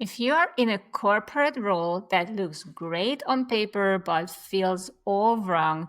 If you are in a corporate role that looks great on paper but feels all wrong,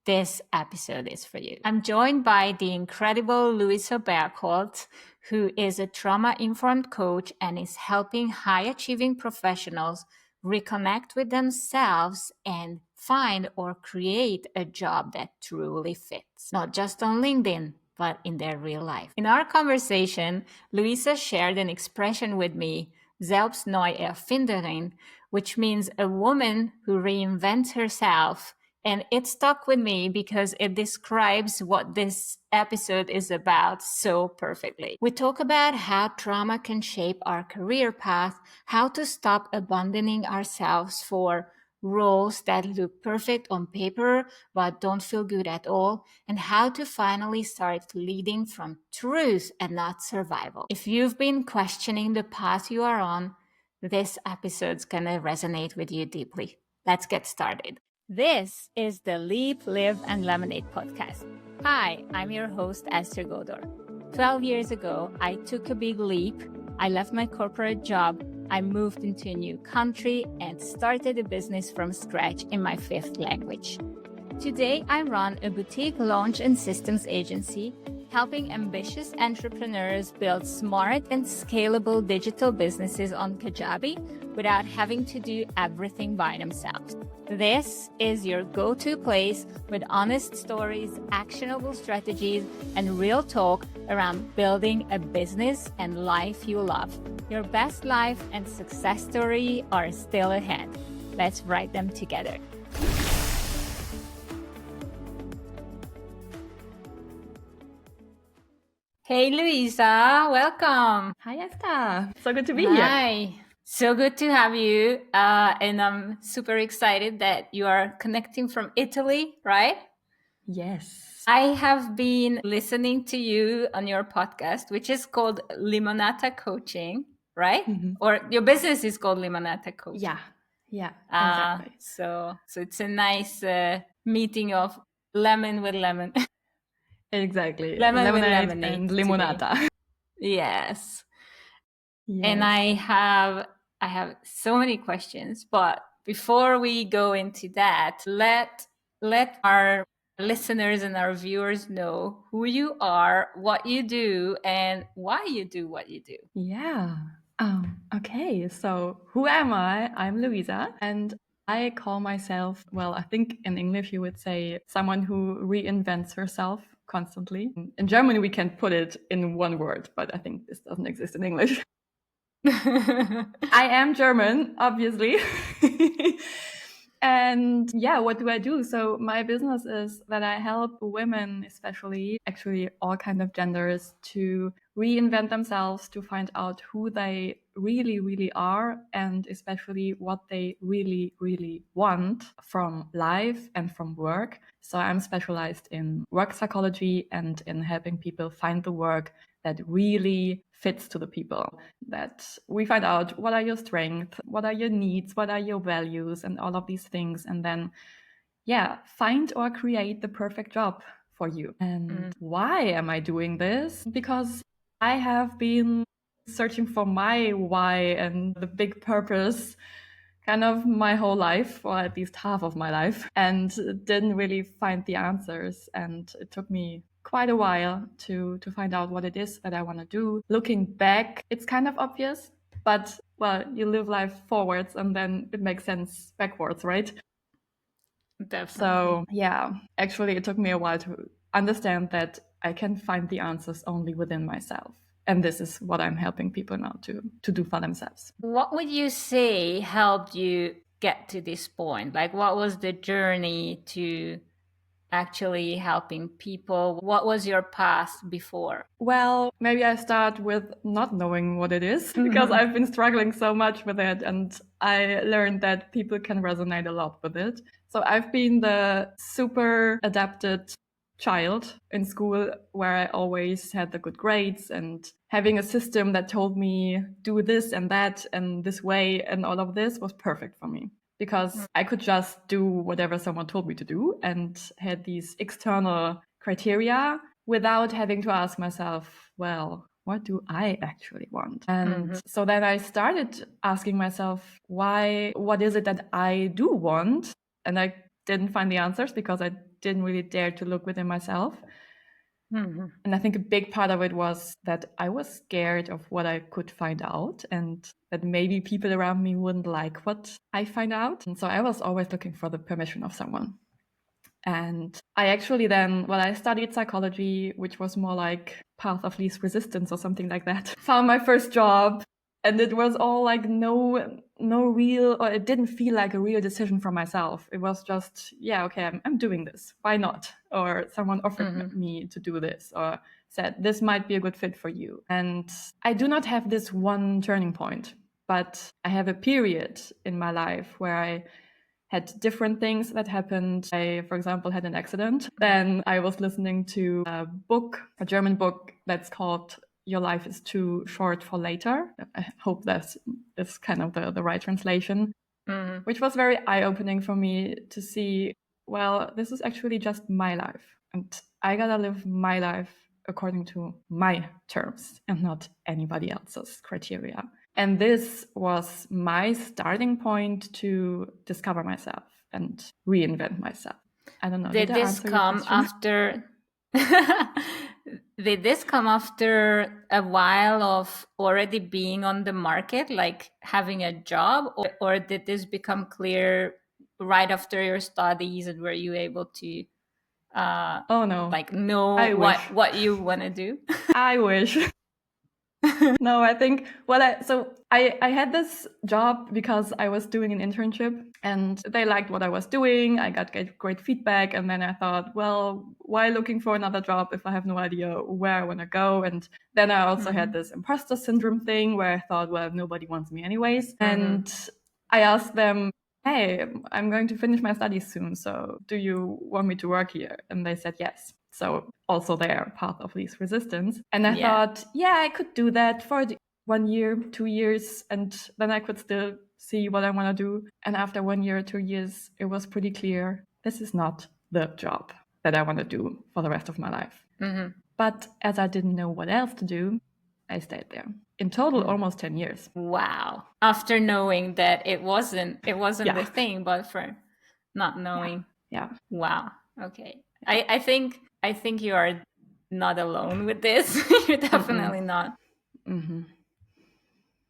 this episode is for you. I'm joined by the incredible Luisa Bergholz, who is a trauma-informed coach and is helping high-achieving professionals reconnect with themselves and find or create a job that truly fits, not just on LinkedIn, but in their real life. In our conversation, Luisa shared an expression with me, selbstneu erfinderin, which means a woman who reinvents herself. And it stuck with me because it describes what this episode is about so perfectly. We talk about how trauma can shape our career path, how to stop abandoning ourselves for roles that look perfect on paper but don't feel good at all, and how to finally start leading from truth and not survival. If you've been questioning the path you are on, this episode's gonna resonate with you deeply. Let's get started. This is the Leap, Live, and Lemonade podcast. Hi, I'm your host, Esther Godor. 12 years ago, I took a big leap. I left my corporate job. I moved into a new country and started a business from scratch in my fifth language. Today, I run a boutique launch and systems agency, helping ambitious entrepreneurs build smart and scalable digital businesses on Kajabi without having to do everything by themselves. This is your go-to place with honest stories, actionable strategies, and real talk around building a business and life you love. Your best life and success story are still ahead. Let's write them together. Hey, Luisa, welcome. Hi, Esther. So good to be here. Hi. So good to have you. And I'm super excited that you are connecting from Italy, right? Yes. I have been listening to you on your podcast, which is called Limonata Coaching, right? Mm-hmm. Or your business is called Limonata Coaching. Yeah, exactly. So it's a nice meeting of lemon with lemon. Exactly. Lemonade and limonata. Yes. Yes. And I have so many questions, but before we go into that, let our listeners and our viewers know who you are, what you do, and why you do what you do. Yeah. Okay. So who am I? I'm Luisa, and I call myself, well, I think in English you would say someone who reinvents herself constantly. In German, we can put it in one word, but I think this doesn't exist in English. I am German, obviously. And yeah, what do I do? So my business is that I help women, especially actually all kind of genders, to reinvent themselves, to find out who they really, really are, and especially what they really, really want from life and from work. So I'm specialized in work psychology and in helping people find the work that really fits to the people, that we find out what are your strengths, what are your needs, what are your values, and all of these things. And then, find or create the perfect job for you. And why am I doing this? Because I have been searching for my why and the big purpose kind of my whole life, or at least half of my life, and didn't really find the answers. And it took me quite a while to find out what it is that I want to do. Looking back, it's kind of obvious, but well, you live life forwards and then it makes sense backwards, right? Definitely. So yeah, actually it took me a while to understand that I can find the answers only within myself. And this is what I'm helping people now to do for themselves. What would you say helped you get to this point? Like, what was the journey to actually helping people? What was your path before? Well, maybe I start with not knowing what it is because I've been struggling so much with it, and I learned that people can resonate a lot with it. So I've been the super adapted child in school where I always had the good grades, and having a system that told me do this and that and this way and all of this was perfect for me, because I could just do whatever someone told me to do and had these external criteria without having to ask myself, well, what do I actually want? And so then I started asking myself, what is it that I do want? And I didn't find the answers because I didn't really dare to look within myself. And I think a big part of it was that I was scared of what I could find out and that maybe people around me wouldn't like what I find out. And so I was always looking for the permission of someone. And I actually then, I studied psychology, which was more like path of least resistance or something like that. Found my first job, and it was all like no real, or it didn't feel like a real decision for myself. It was just, yeah, okay, I'm doing this. Why not? Or someone offered me to do this, or said, this might be a good fit for you. And I do not have this one turning point, but I have a period in my life where I had different things that happened. I, for example, had an accident. Then I was listening to a book, a German book that's called Your Life is Too Short for Later. I hope that's kind of the right translation, which was very eye-opening for me to see, well, this is actually just my life. And I gotta live my life according to my terms and not anybody else's criteria. And this was my starting point to discover myself and reinvent myself. I don't know. Did this come after? Did this come after a while of already being on the market, like having a job, or did this become clear right after your studies, and were you able to? Oh no! Like know what you want to do? I wish. No, I think, I had this job because I was doing an internship and they liked what I was doing. I got great feedback. And then I thought, well, why looking for another job if I have no idea where I want to go? And then I also had this imposter syndrome thing where I thought, well, nobody wants me anyways. And I asked them, hey, I'm going to finish my studies soon. So do you want me to work here? And they said yes. So also their path of least resistance. And I thought, yeah, I could do that for 1 year, 2 years, and then I could still see what I want to do. And after 1 year, 2 years, it was pretty clear this is not the job that I want to do for the rest of my life. But as I didn't know what else to do, I stayed there. In total, almost 10 years. Wow. After knowing that it wasn't the thing, but for not knowing. Yeah. Wow. Okay. I think you are not alone with this. You're definitely not.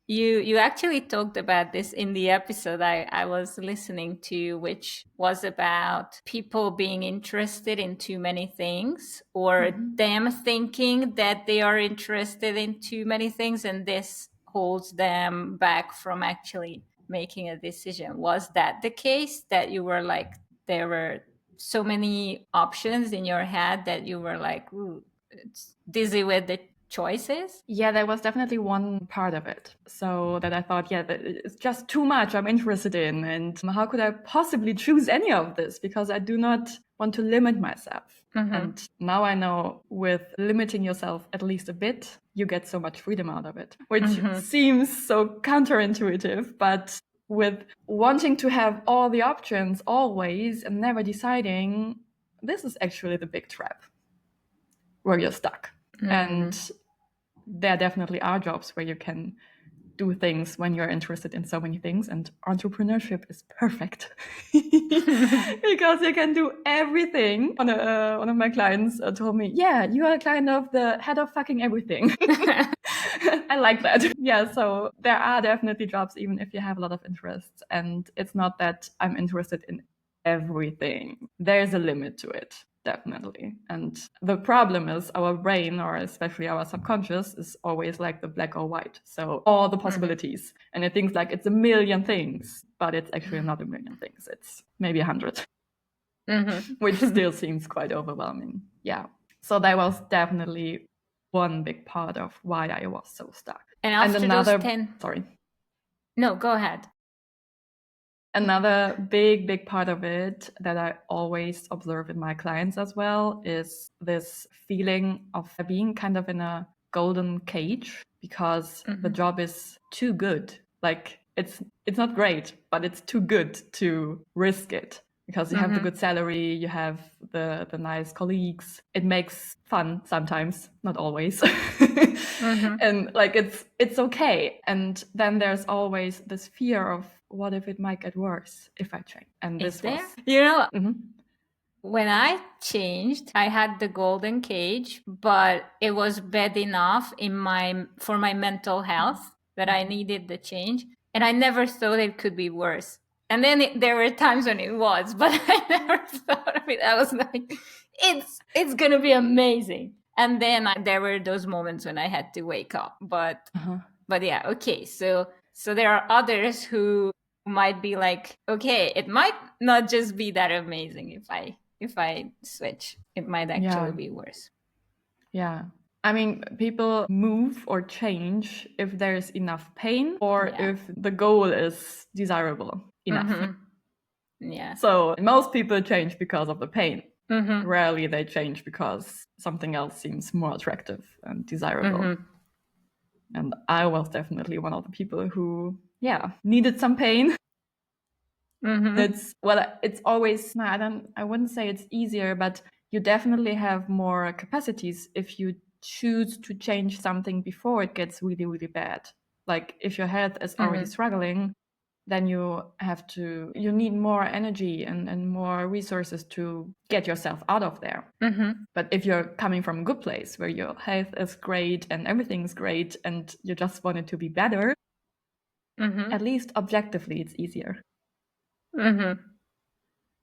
You actually talked about this in the episode I was listening to, which was about people being interested in too many things, or them thinking that they are interested in too many things, and this holds them back from actually making a decision. Was that the case, that you were like, there were so many options in your head that you were like, ooh, it's dizzy with the choices? Yeah, there was definitely one part of it. So that I thought, yeah, it's just too much I'm interested in. And how could I possibly choose any of this? Because I do not want to limit myself. And now I know with limiting yourself at least a bit, you get so much freedom out of it, which seems so counterintuitive. But with wanting to have all the options always and never deciding, this is actually the big trap where you're stuck. And there definitely are jobs where you can do things when you're interested in so many things, and entrepreneurship is perfect because you can do everything. One of my clients told me, yeah, you are kind of the head of fucking everything. I like that. Yeah, so there are definitely jobs even if you have a lot of interests, and it's not that I'm interested in everything. There's a limit to it. Definitely. And the problem is our brain, or especially our subconscious, is always like the black or white. So all the possibilities. And it thinks like it's a million things, but it's actually not a million things. It's maybe 100, which still seems quite overwhelming. Yeah. So that was definitely one big part of why I was so stuck. And after another, those 10... Sorry. No, go ahead. Another big part of it that I always observe in my clients as well is this feeling of being kind of in a golden cage because the job is too good. Like it's not great, but it's too good to risk it. because you have the good salary, you have the nice colleagues. It makes fun sometimes, not always. And like it's okay. And then there's always this fear of what if it might get worse if I change. And Is this there? was You know, when I changed, I had the golden cage, but it was bad enough for my mental health that I needed the change, and I never thought it could be worse. And then there were times when it was, but I never thought of it. I was like, it's gonna be amazing. And then there were those moments when I had to wake up. But yeah, okay. So there are others who might be like, okay, it might not just be that amazing if I switch. It might actually be worse. Yeah. I mean, people move or change if there's enough pain or if the goal is desirable enough. Yeah. So most people change because of the pain. Rarely they change because something else seems more attractive and desirable. And I was definitely one of the people who, needed some pain. It's always, I wouldn't say it's easier, but you definitely have more capacities if you choose to change something before it gets really, really bad. Like if your health is already struggling, then you need more energy and more resources to get yourself out of there. But if you're coming from a good place where your health is great and everything's great and you just want it to be better, at least objectively it's easier.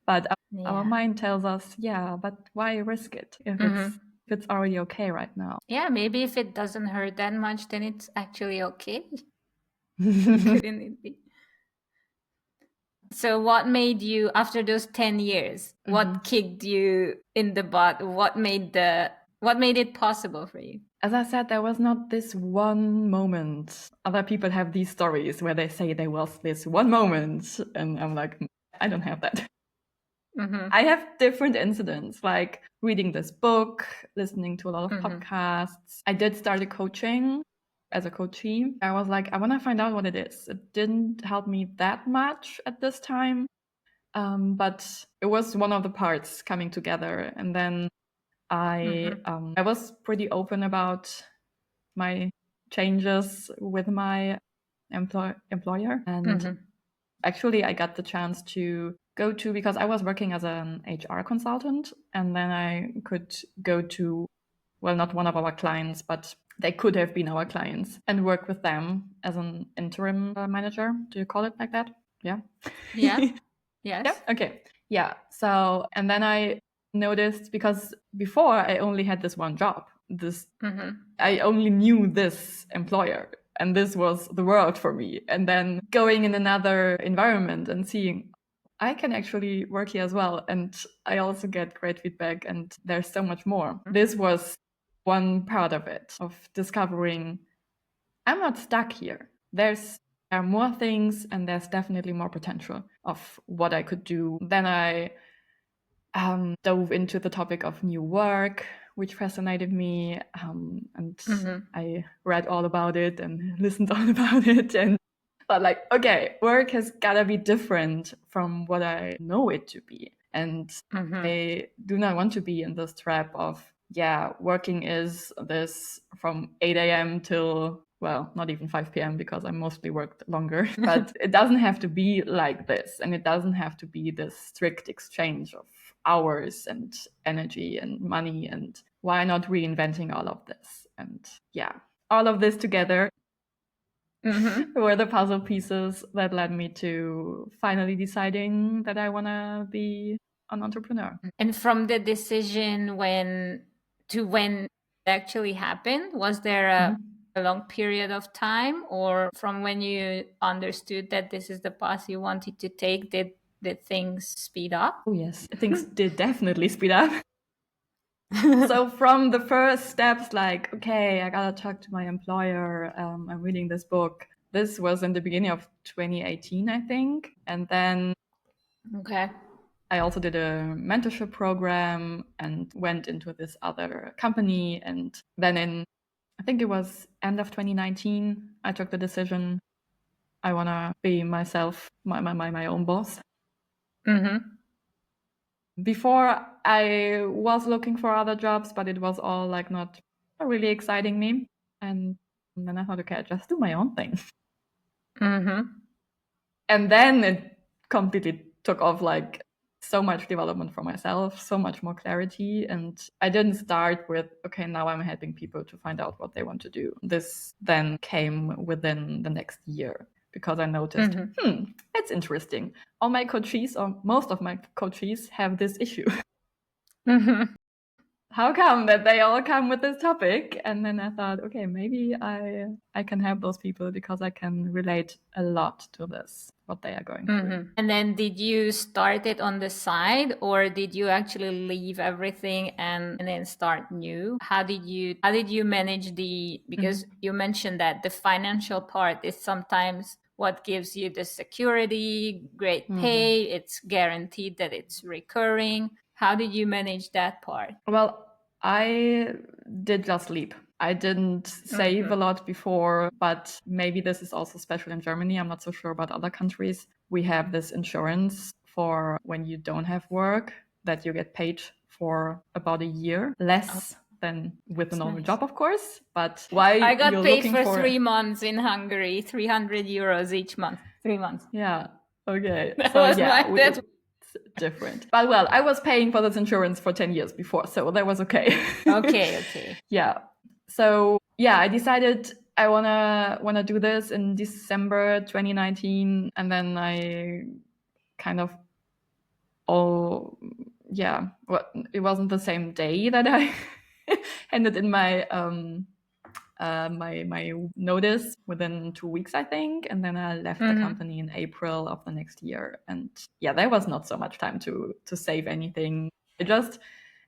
But our mind tells us, but why risk it if it's already okay right now? Yeah, maybe if it doesn't hurt that much, then it's actually okay. Couldn't it be? So what made you, after those 10 years, what kicked you in the butt? What made it possible for you? As I said, there was not this one moment. Other people have these stories where they say there was this one moment, and I'm like, I don't have that. I have different incidents, like reading this book, listening to a lot of podcasts. I did start a coaching as a coachee. I was like, I want to find out what it is. It didn't help me that much at this time, but it was one of the parts coming together. And then I was pretty open about my changes with my employer. And actually, I got the chance to go to, because I was working as an HR consultant, and then I could go to, well, not one of our clients, but they could have been our clients, and work with them as an interim manager. Do you call it like that? Yeah. Yeah. Yeah. Yes. Okay. Yeah. So, and then I noticed, because before I only had this one job, I only knew this employer, and this was the world for me. And then going in another environment and seeing I can actually work here as well, and I also get great feedback, and there's so much more. This was one part of it, of discovering I'm not stuck here. There are more things, and there's definitely more potential of what I could do. Then I dove into the topic of new work, which fascinated me, and I read all about it and listened all about it, and thought like, okay, work has gotta be different from what I know it to be, and I do not want to be in this trap of working is this from 8 a.m. till, well, not even 5 p.m. because I mostly worked longer. But it doesn't have to be like this. And it doesn't have to be this strict exchange of hours and energy and money. And why not reinventing all of this? And all of this together were the puzzle pieces that led me to finally deciding that I want to be an entrepreneur. And from the decision when it actually happened, was there a long period of time, or from when you understood that this is the path you wanted to take, did things speed up? Oh yes, things did definitely speed up. So from the first steps, like, okay, I gotta talk to my employer, I'm reading this book. This was in the beginning of 2018, I think. And then I also did a mentorship program and went into this other company. And then I think it was end of 2019, I took the decision I want to be myself, my own boss. Before I was looking for other jobs, but it was all like not really exciting me. And then I thought, okay, I just do my own thing. And then it completely took off, like so much development for myself, so much more clarity. And I didn't start with, okay, now I'm helping people to find out what they want to do. This then came within the next year because I noticed, it's interesting. All my coaches, or most of my coaches, have this issue. How come that they all come with this topic? And then I thought, okay, maybe I can help those people because I can relate a lot to this, what they are going through. And then did you start it on the side, or did you actually leave everything and then start new? How did you manage because you mentioned that the financial part is sometimes what gives you the security, great pay, it's guaranteed that it's recurring. How did you manage that part? Well, I did just leap. I didn't save a lot before, but maybe this is also special in Germany. I'm not so sure about other countries. We have this insurance for when you don't have work that you get paid for about a year, less than with a normal job, of course. But why I got you're paid looking for 3 months in Hungary, 300 euros each month. 3 months. Yeah. Okay. That So was yeah, that different. But well, I was paying for this insurance for 10 years before, so that was okay. Okay. Yeah. So yeah, I decided I wanna do this in December 2019, and then I kind of it wasn't the same day that I handed in my my notice within 2 weeks, I think, and then I left the company in April of the next year. And yeah, there was not so much time to save anything. It just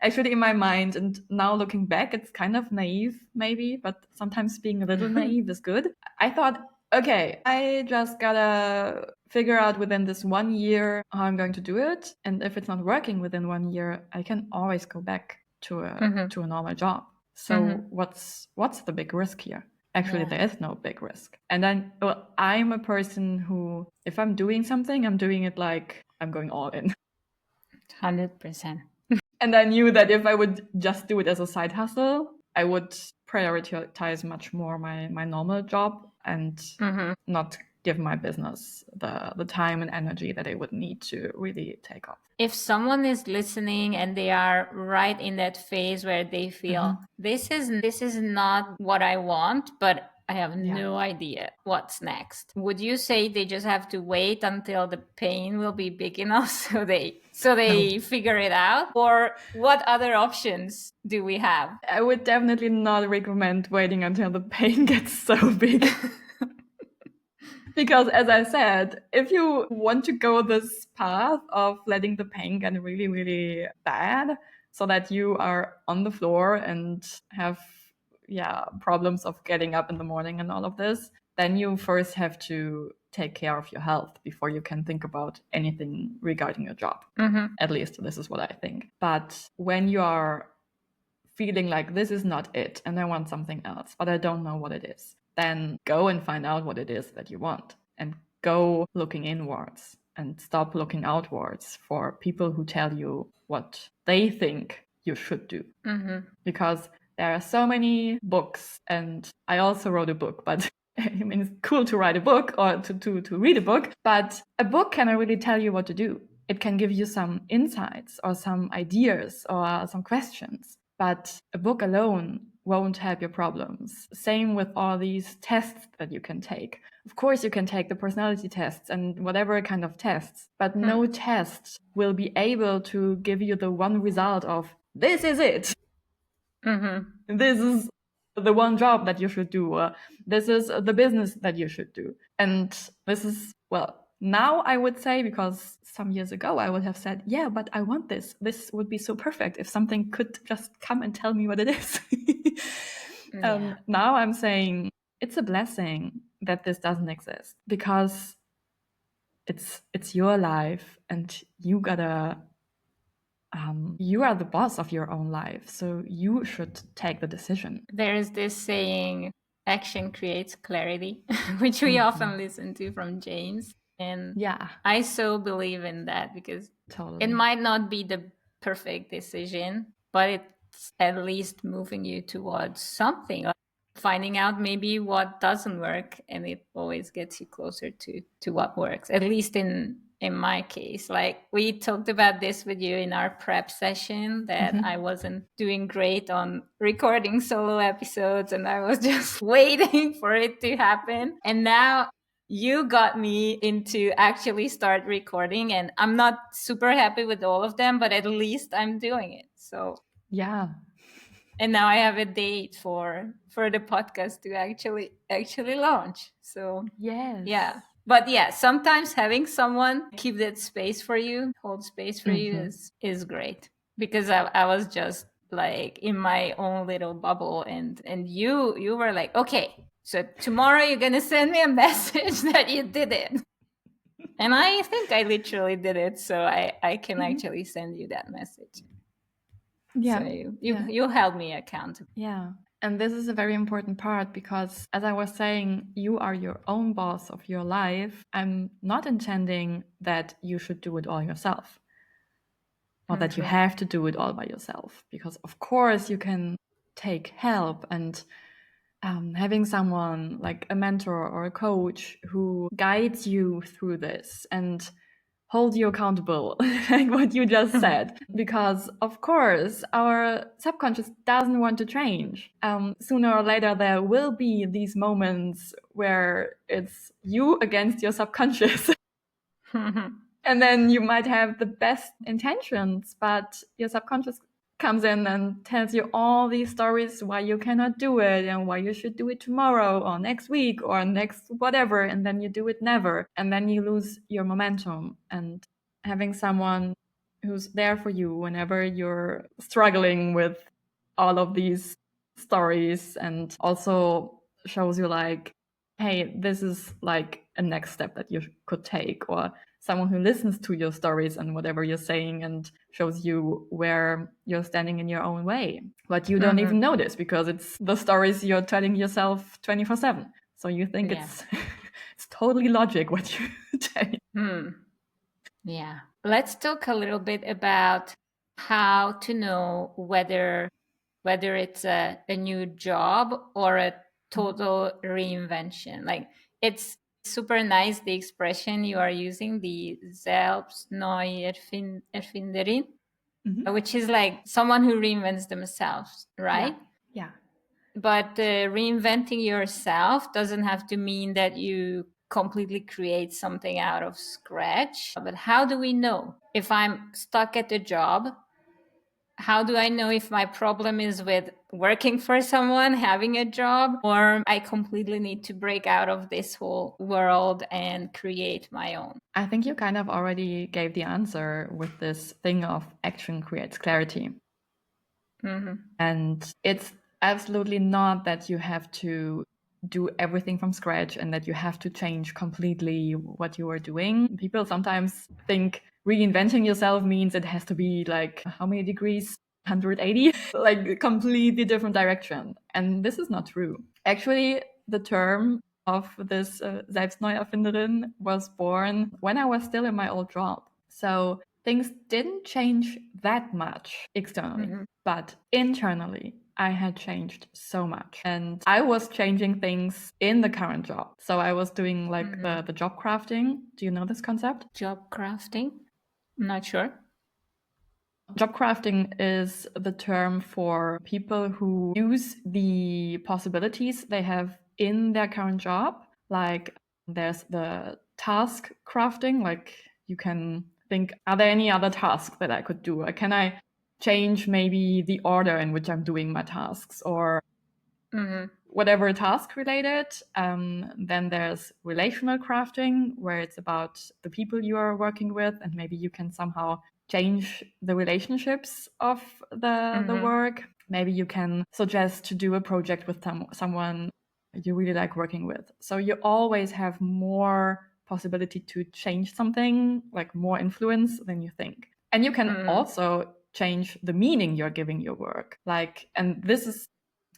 actually in my mind, and now looking back, it's kind of naive maybe, but sometimes being a little naive is good. I thought, okay, I just gotta figure out within this 1 year how I'm going to do it, and if it's not working within 1 year, I can always go back to a normal job. So what's the big risk here? Actually, there is no big risk. And then I'm a person who, if I'm doing something, I'm doing it like I'm going all in. 100%. And I knew that if I would just do it as a side hustle, I would prioritize much more my normal job and not give my business the time and energy that I would need to really take off. If someone is listening and they are right in that phase where they feel this is not what I want, but I have no idea what's next, would you say they just have to wait until the pain will be big enough so they figure it out? Or what other options do we have? I would definitely not recommend waiting until the pain gets so big. Because as I said, if you want to go this path of letting the pain get really, really bad so that you are on the floor and have problems of getting up in the morning and all of this, then you first have to take care of your health before you can think about anything regarding your job. At least this is what I think. But when you are feeling like this is not it and I want something else, but I don't know what it is, then go and find out what it is that you want and go looking inwards and stop looking outwards for people who tell you what they think you should do. Because there are so many books, and I also wrote a book, but I mean, it's cool to write a book or to read a book, but a book cannot really tell you what to do. It can give you some insights or some ideas or some questions, but a book alone won't help your problems. Same with all these tests that you can take. Of course, you can take the personality tests and whatever kind of tests, but no test will be able to give you the one result of this is it. This is the one job that you should do. This is the business that you should do. And this is, well, now I would say, because some years ago I would have said, yeah, but I want this. This would be so perfect if something could just come and tell me what it is. Now I'm saying it's a blessing that this doesn't exist, because it's your life and you gotta you are the boss of your own life, so you should take the decision. There is this saying, action creates clarity, which we often listen to from James. And Yeah, I so believe in that because it totally. might not be the perfect decision, but it's at least moving you towards something, like finding out maybe what doesn't work, and it always gets you closer to what works. At least in my case, like we talked about this with you in our prep session, that I wasn't doing great on recording solo episodes and I was just waiting for it to happen. And now you got me into actually start recording, and I'm not super happy with all of them, but at least I'm doing it. So Yeah. and now I have a date for the podcast to actually launch. So Yes. yeah. But yeah, sometimes having someone keep that space for you, hold space for you, is great. Because I was just like in my own little bubble, and you were like, okay, so tomorrow you're gonna send me a message that you did it. And I think I literally did it, so I can actually send you that message. So Yeah. you held me accountable. Yeah. And this is a very important part because, as I was saying, you are your own boss of your life. I'm not intending that you should do it all yourself or that you have to do it all by yourself, because, of course, you can take help, and having someone like a mentor or a coach who guides you through this and hold you accountable, like what you just said. Because, of course, our subconscious doesn't want to change. Sooner or later, there will be these moments where it's you against your subconscious. And then you might have the best intentions, but your subconscious comes in and tells you all these stories why you cannot do it and why you should do it tomorrow or next week or next whatever, and then you do it never, and then you lose your momentum. And having someone who's there for you whenever you're struggling with all of these stories and also shows you like, hey, this is like a next step that you could take, or someone who listens to your stories and whatever you're saying and shows you where you're standing in your own way. But you don't even notice because it's the stories you're telling yourself 24/7. So you think it's it's totally logic what you say. Yeah. Let's talk a little bit about how to know whether it's a new job or a total reinvention. Like it's super nice the expression you are using, the Selbstneuerfinderin, which is like someone who reinvents themselves, right? Yeah. But reinventing yourself doesn't have to mean that you completely create something out of scratch. But how do we know if I'm stuck at a job? How do I know if my problem is with working for someone, having a job, or I completely need to break out of this whole world and create my own? I think you kind of already gave the answer with this thing of action creates clarity. And it's absolutely not that you have to do everything from scratch and that you have to change completely what you are doing. People sometimes think reinventing yourself means it has to be like how many degrees? 180, like a completely different direction. And this is not true. Actually, the term of this Selbstneuerfinderin was born when I was still in my old job. So things didn't change that much externally, but internally, I had changed so much. And I was changing things in the current job. So I was doing like the job crafting. Do you know this concept? Job crafting? I'm not sure. Job crafting is the term for people who use the possibilities they have in their current job. Like there's the task crafting, like you can think, are there any other tasks that I could do? Or can I change maybe the order in which I'm doing my tasks or whatever task related? Then there's relational crafting, where it's about the people you are working with, and maybe you can somehow change the relationships of the work. Maybe you can suggest to do a project with someone you really like working with. So you always have more possibility to change something, like more influence than you think. And you can also change the meaning you're giving your work. Like, and this is,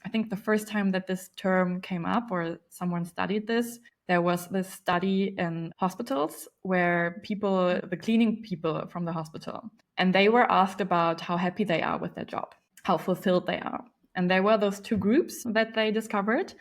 I think, the first time that this term came up or someone studied this there was this study in hospitals where people, the cleaning people from the hospital, and they were asked about how happy they are with their job, how fulfilled they are. And there were those two groups that they discovered.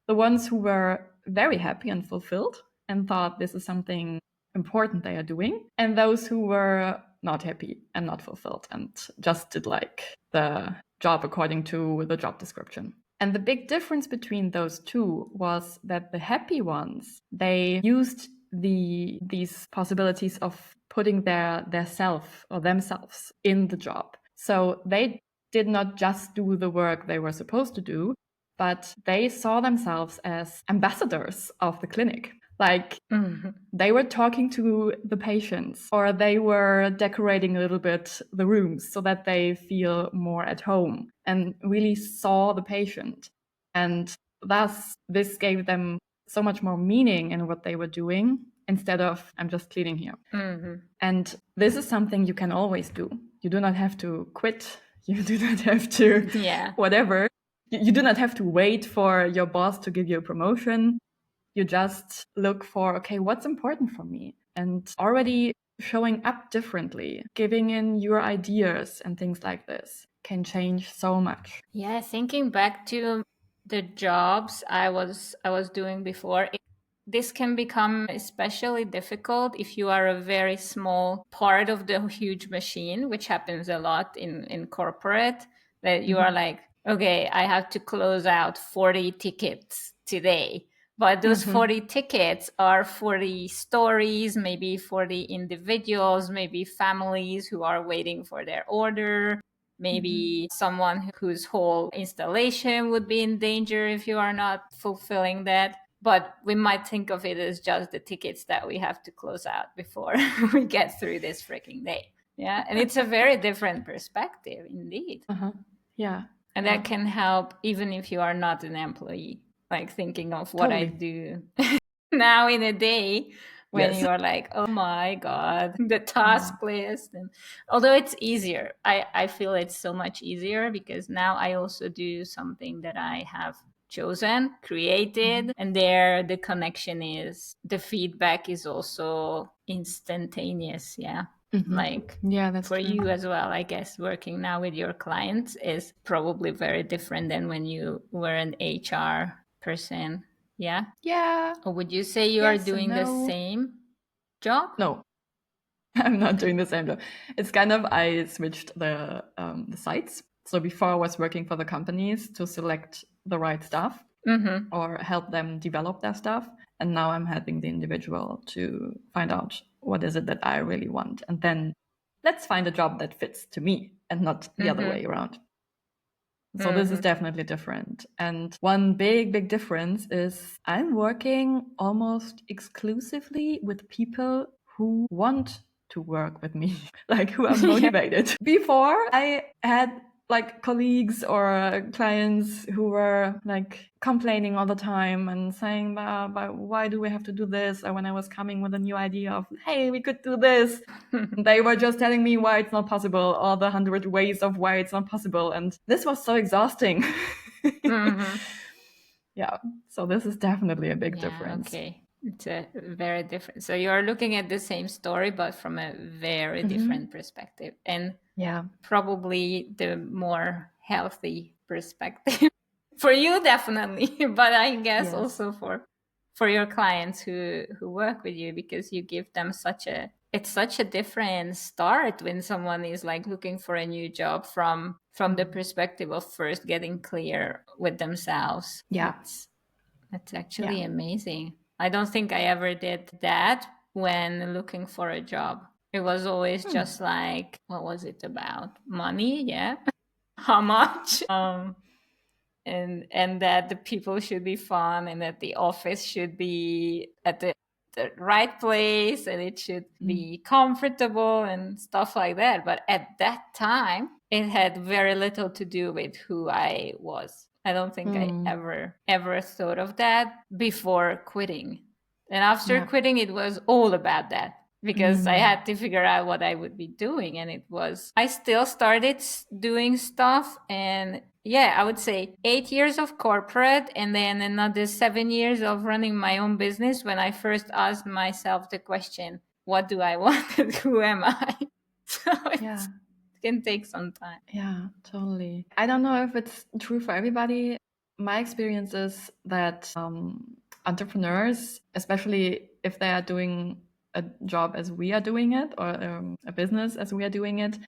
The ones who were very happy and fulfilled and thought this is something important they are doing, and those who were not happy and not fulfilled and just did like the job according to the job description. And the big difference between those two was that the happy ones, they used these possibilities of putting their self or themselves in the job. So they did not just do the work they were supposed to do, but they saw themselves as ambassadors of the clinic. Like they were talking to the patients, or they were decorating a little bit the rooms so that they feel more at home and really saw the patient. And thus, this gave them so much more meaning in what they were doing instead of, I'm just cleaning here. And this is something you can always do. You do not have to quit. You do not have to, whatever. You do not have to wait for your boss to give you a promotion. You just look for, okay, what's important for me? And already showing up differently, giving in your ideas and things like this can change so much. Yeah, thinking back to the jobs I was doing before, this can become especially difficult if you are a very small part of the huge machine, which happens a lot in corporate, that you are like, okay, I have to close out 40 tickets today. But those 40 tickets are 40 stories, maybe 40 individuals, maybe families who are waiting for their order, maybe someone whose whole installation would be in danger if you are not fulfilling that. But we might think of it as just the tickets that we have to close out before we get through this freaking day. Yeah. And it's a very different perspective indeed. Yeah. And that can help even if you are not an employee, like thinking of what I do now in a day when you are like, oh my God, the task list. And although it's easier, I feel it's so much easier because now I also do something that I have chosen, created, and there the connection is, the feedback is also instantaneous. Yeah. Like that's for true. you as well, I guess working now with your clients is probably very different than when you were an HR person. Yeah. Yeah. Or would you say you are doing the same job? No, I'm not doing the same job. It's kind of, I switched the sites. So before I was working for the companies to select the right stuff or help them develop their stuff. And now I'm helping the individual to find out what is it that I really want. And then let's find a job that fits to me and not the other way around. So this is definitely different. And one big, big difference is I'm working almost exclusively with people who want to work with me, like who are motivated. Before I had like colleagues or clients who were like complaining all the time and saying, but why do we have to do this? Or when I was coming with a new idea of, hey, we could do this, they were just telling me why it's not possible, all the 100 ways of why it's not possible. And this was so exhausting. Yeah, so this is definitely a big difference. Okay. It's a very different. So you're looking at the same story, but from a very different perspective. And probably the more healthy perspective for you, definitely. But I guess also for your clients who work with you, because you give them it's such a different start when someone is like looking for a new job from the perspective of first getting clear with themselves. Yeah. That's actually amazing. I don't think I ever did that when looking for a job. It was always just like, what was it about? Money, yeah. How much? And that the people should be fun and that the office should be at the right place and it should be comfortable and stuff like that. But at that time, it had very little to do with who I was. I don't think I ever thought of that before quitting. And after quitting, it was all about that. because I had to figure out what I would be doing. And I still started doing stuff. And yeah, I would say 8 years of corporate and then another 7 years of running my own business when I first asked myself the question, what do I want and who am I? So it can take some time. Yeah, totally. I don't know if it's true for everybody. My experience is that entrepreneurs, especially if they are doing a job as we are doing it, or a business as we are doing it,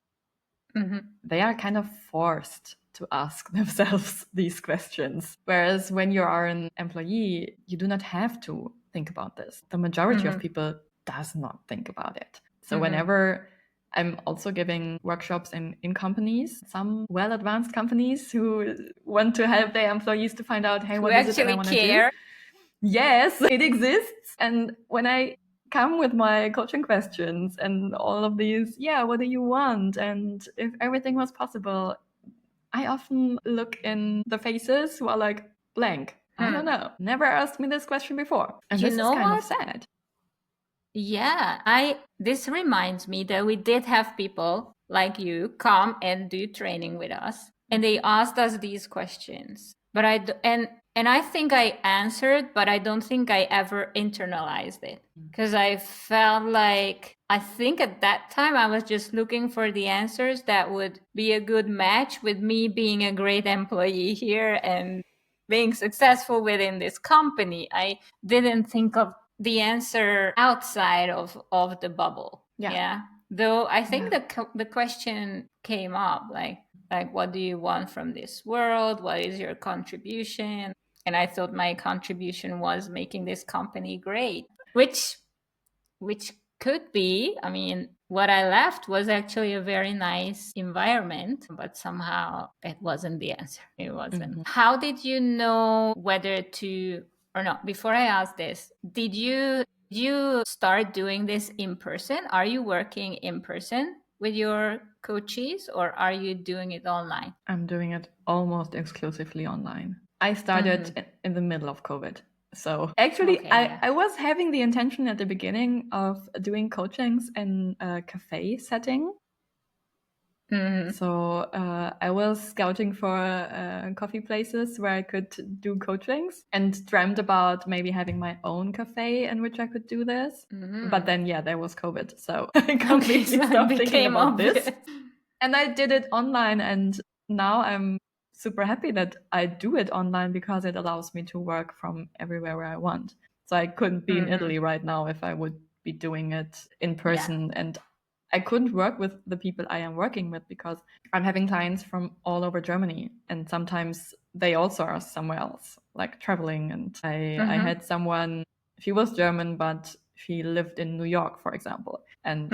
they are kind of forced to ask themselves these questions. Whereas when you are an employee, you do not have to think about this. The majority of people does not think about it. So whenever I'm also giving workshops in companies, some well-advanced companies who want to help their employees to find out, hey, what is it that I want to do? Yes, it exists. And when I come with my coaching questions and all of these, what do you want? And if everything was possible, I often look in the faces who are like blank. I don't know. Never asked me this question before. And this is kind of sad. Yeah, this reminds me that we did have people like you come and do training with us, and they asked us these questions. But I think I answered, but I don't think I ever internalized it, because I felt like, I think at that time I was just looking for the answers that would be a good match with me being a great employee here and being successful within this company. I didn't think of the answer outside of the bubble. Yeah. Though I think the question came up like what do you want from this world? What is your contribution? And I thought my contribution was making this company great, which could be. I mean, what I left was actually a very nice environment, but somehow it wasn't the answer. It wasn't. How did you know whether to, or no, before I ask this, did you start doing this in person? Are you working in person with your coaches, or are you doing it online? I'm doing it almost exclusively online. I started in the middle of COVID. So actually, I was having the intention at the beginning of doing coachings in a cafe setting. So I was scouting for coffee places where I could do coachings and dreamt about maybe having my own cafe in which I could do this. But then, there was COVID. So I completely stopped thinking about this. And I did it online. And now I'm super happy that I do it online because it allows me to work from everywhere where I want. So I couldn't be in Italy right now if I would be doing it in person. And I couldn't work with the people I am working with because I'm having clients from all over Germany. And sometimes they also are somewhere else, like traveling. And I had someone, she was German, but she lived in New York, for example. And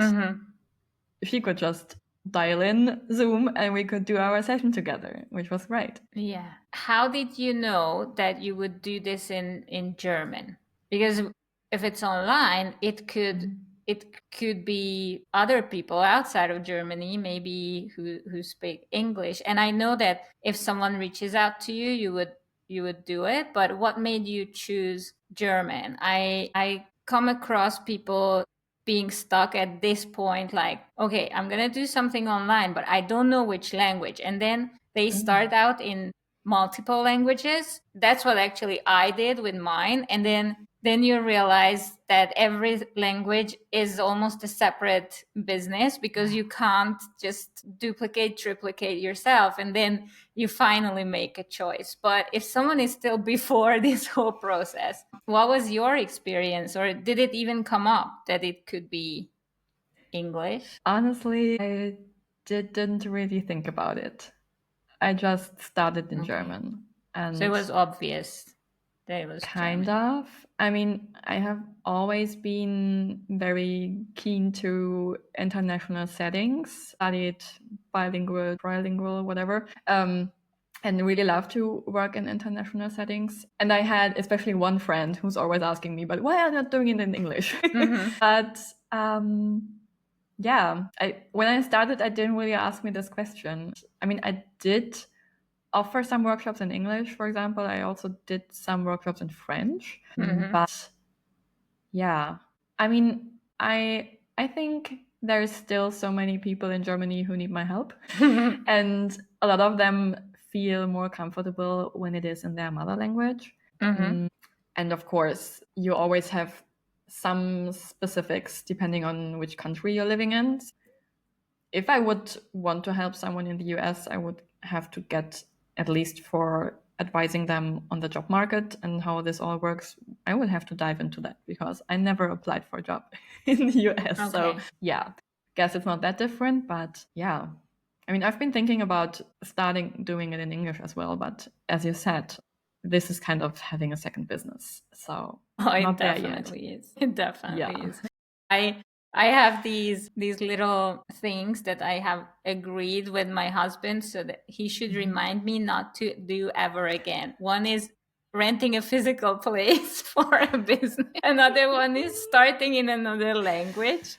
she could just dial in Zoom and we could do our session together, which was great. Yeah. How did you know that you would do this in German? Because if it's online, it could be other people outside of Germany, maybe who speak English. And I know that if someone reaches out to you, you would do it. But what made you choose German? I come across people being stuck at this point, like, okay, I'm gonna do something online, but I don't know which language. And then they start out in multiple languages. That's what actually I did with mine. And then you realize that every language is almost a separate business, because you can't just duplicate, triplicate yourself, and then you finally make a choice. But if someone is still before this whole process, what was your experience, or did it even come up that it could be English? Honestly, I didn't really think about it. I just started in German. And so it was obvious that it was kind German. of. I mean, I have always been very keen to international settings, studied bilingual, trilingual, whatever. And really love to work in international settings. And I had especially one friend who's always asking me, but why are you not doing it in English? But when I started, I didn't really ask me this question. I mean, I did offer some workshops in English, for example. I also did some workshops in French. But I mean, I I think there's still so many people in Germany who need my help. And a lot of them feel more comfortable when it is in their mother language. And of course, you always have some specifics depending on which country you're living in. If I would want to help someone in the US, I would have to get, at least for advising them on the job market and how this all works, I would have to dive into that because I never applied for a job in the US. Okay. So yeah, guess it's not that different, but yeah. I mean, I've been thinking about starting doing it in English as well, but as you said, this is kind of having a second business. So it definitely is. It definitely is. I have these little things that I have agreed with my husband so that he should remind me not to do ever again. One is renting a physical place for a business. Another one is starting in another language.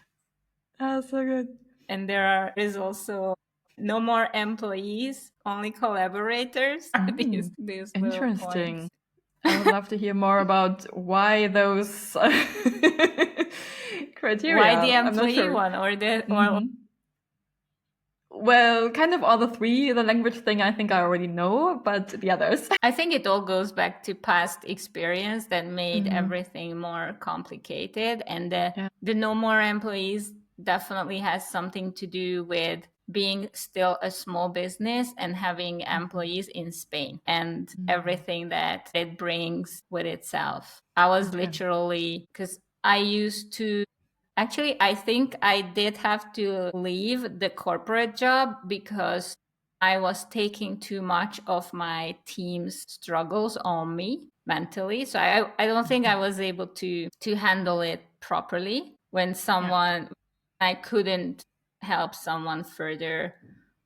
That's so good. And there is also no more employees, only collaborators. These Interesting. I would love to hear more about why those criteria. Why the employee one or the or well, kind of all the three. The language thing I think I already know, but the others. I think it all goes back to past experience that made everything more complicated. And the no more employees definitely has something to do with being still a small business and having employees in Spain and everything that it brings with itself. I was literally, because I used to, actually, I think I did have to leave the corporate job because I was taking too much of my team's struggles on me mentally. So I don't think I was able to handle it properly when someone, I couldn't help someone further.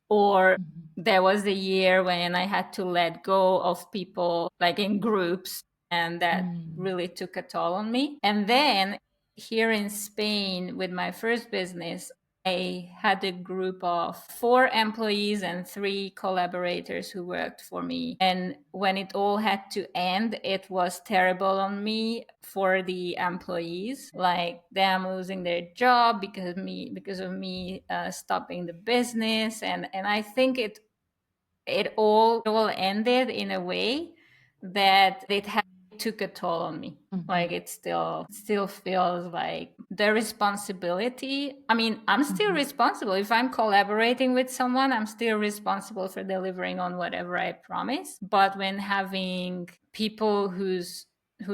Or there was a year when I had to let go of people like in groups, and that really took a toll on me. And then here in Spain with my first business, I had a group of 4 employees and 3 collaborators who worked for me. And when it all had to end, it was terrible on me for the employees, like them losing their job because of me stopping the business. And I think it all ended in a way that took a toll on me. Like it still feels like the responsibility. I mean, I'm still responsible. If I'm collaborating with someone, I'm still responsible for delivering on whatever I promise. But when having people whose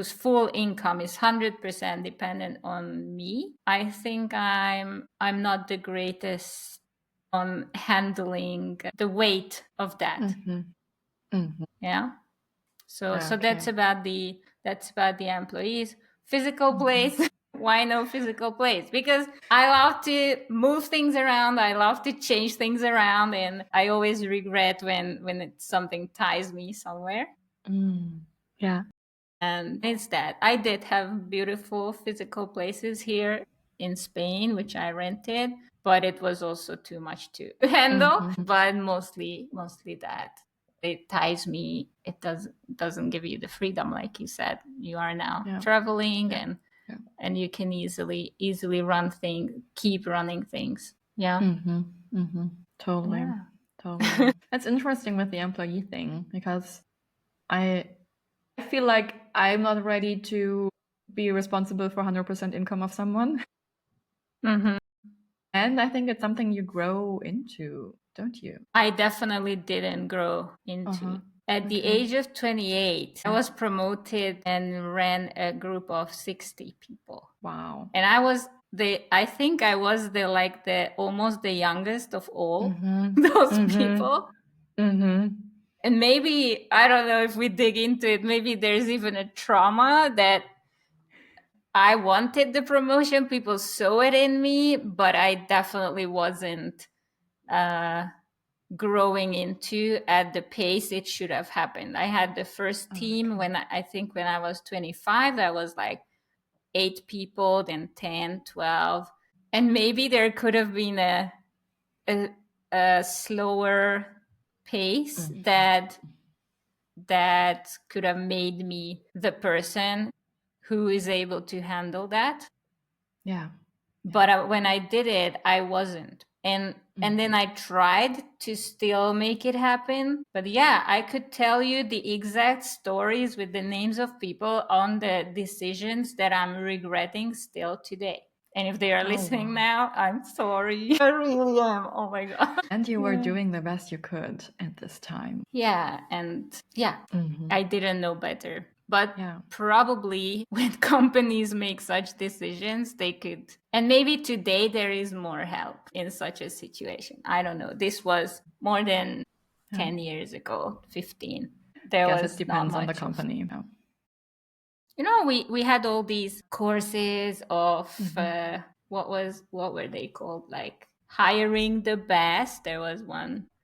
full income is 100% dependent on me, I think I'm not the greatest on handling the weight of that. Yeah. So that's about the employees. Physical place. Why no physical place? Because I love to move things around. I love to change things around, and I always regret when something ties me somewhere. Yeah. And it's that I did have beautiful physical places here in Spain, which I rented, but it was also too much to handle. But mostly that it ties me. It doesn't give you the freedom, like you said. You are now traveling, and you can easily keep running things. Yeah. Totally. Yeah. Totally. That's interesting with the employee thing because I feel like I'm not ready to be responsible for 100% income of someone. And I think it's something you grow into, don't you? I definitely didn't grow into. At the age of 28, I was promoted and ran a group of 60 people. Wow. And I think I was almost the youngest of all those people. And maybe, I don't know if we dig into it, maybe there's even a trauma that I wanted the promotion. People saw it in me, but I definitely wasn't growing into at the pace it should have happened. I had the first team when I was 25, that was like 8 people, then 10, 12. And maybe there could have been a slower pace that could have made me the person who is able to handle that. Yeah. But when I did it, I wasn't. And then I tried to still make it happen. But yeah, I could tell you the exact stories with the names of people on the decisions that I'm regretting still today. And if they are listening now, I'm sorry. I really am. Oh my God. And you were doing the best you could at this time. Yeah. And yeah, I didn't know better. But Yeah. probably when companies make such decisions, they could. And maybe today there is more help in such a situation. I don't know. This was more than 10 years ago, 15. There Guess was it depends not on the much company. you know, we had all these courses of what were they called, like hiring the best. There was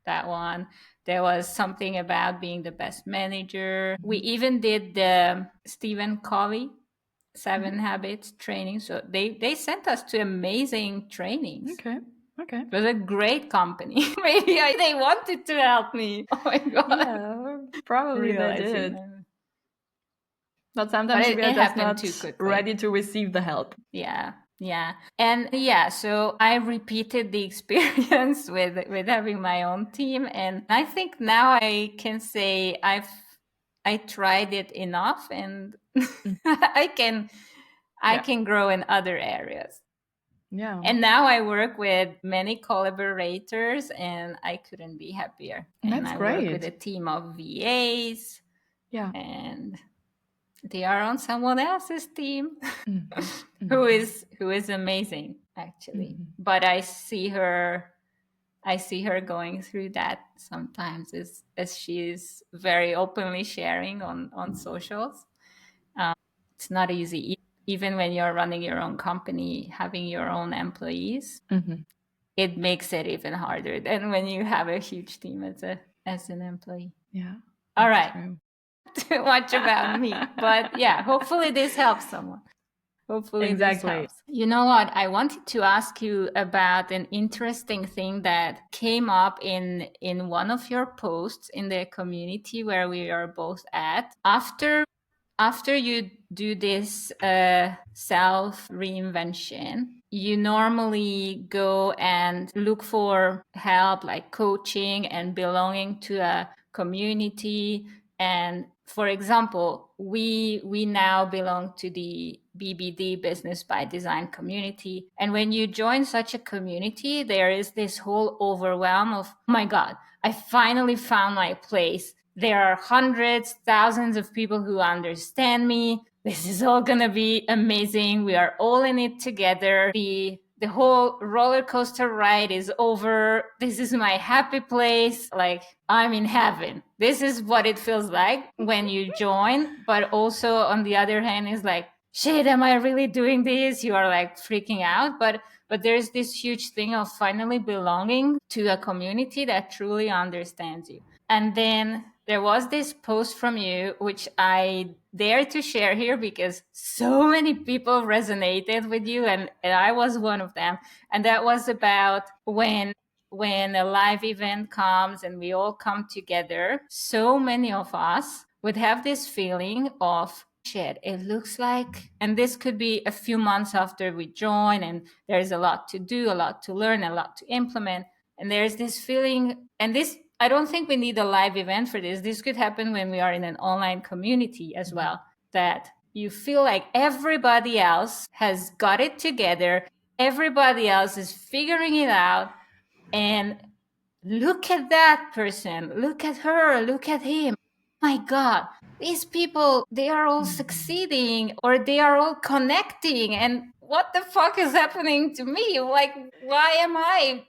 that one. There was something about being the best manager. We even did the Stephen Covey 7 Habits training. So they sent us to amazing trainings. Okay. It was a great company. Maybe they wanted to help me. Oh my God. Yeah, probably they did. But sometimes we are just not ready to receive the help. Yeah. And yeah, so I repeated the experience with having my own team. And I think now I can say I tried it enough, and I can grow in other areas. Yeah. And now I work with many collaborators, and I couldn't be happier. And I work with a team of VAs. Yeah. And they are on someone else's team who is amazing, actually. But I see her going through that sometimes, as she's very openly sharing on socials. It's not easy, even when you're running your own company, having your own employees. It makes it even harder than when you have a huge team as an employee. Yeah. All right. True. Too much about me, but yeah, hopefully this helps someone. Hopefully this helps. You know what? I wanted to ask you about an interesting thing that came up in one of your posts in the community where we are both at. After you do this self reinvention, you normally go and look for help, like coaching and belonging to a community. And for example, we now belong to the BBD, Business by Design community. And when you join such a community, there is this whole overwhelm of, oh my God, I finally found my place. There are hundreds, thousands of people who understand me. This is all gonna be amazing. We are all in it together. The whole roller coaster ride is over. This is my happy place. Like, I'm in heaven. This is what it feels like when you join. But also on the other hand, is like, shit, am I really doing this? You are like freaking out. But there's this huge thing of finally belonging to a community that truly understands you. And then there was this post from you, which I dare to share here because so many people resonated with you, and I was one of them. And that was about when a live event comes and we all come together, so many of us would have this feeling of, shit, it looks like, and this could be a few months after we join, and there's a lot to do, a lot to learn, a lot to implement. And there's this feeling, and this, I don't think we need a live event for this. This could happen when we are in an online community as well, that you feel like everybody else has got it together. Everybody else is figuring it out. And look at that person. Look at her. Look at him. My God, these people, they are all succeeding, or they are all connecting. And what the fuck is happening to me? Like, why am I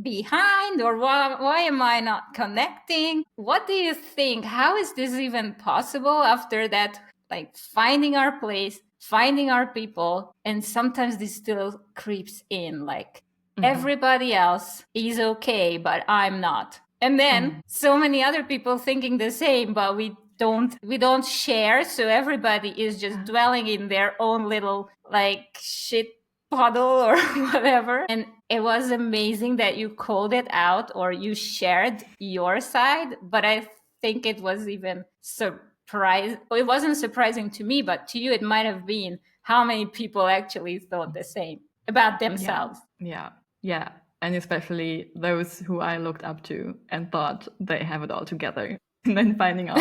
behind, or why am I not connecting? What do you think? How is this even possible after that? Like, finding our place, finding our people, and sometimes this still creeps in, like, everybody else is okay, but I'm not. And then so many other people thinking the same, but we don't share. So everybody is just dwelling in their own little like shit puddle or whatever. And it was amazing that you called it out, or you shared your side. But I think it was even it wasn't surprising to me, but to you it might have been how many people actually thought the same. about themselves. Yeah. And especially those who I looked up to and thought they have it all together. And then finding out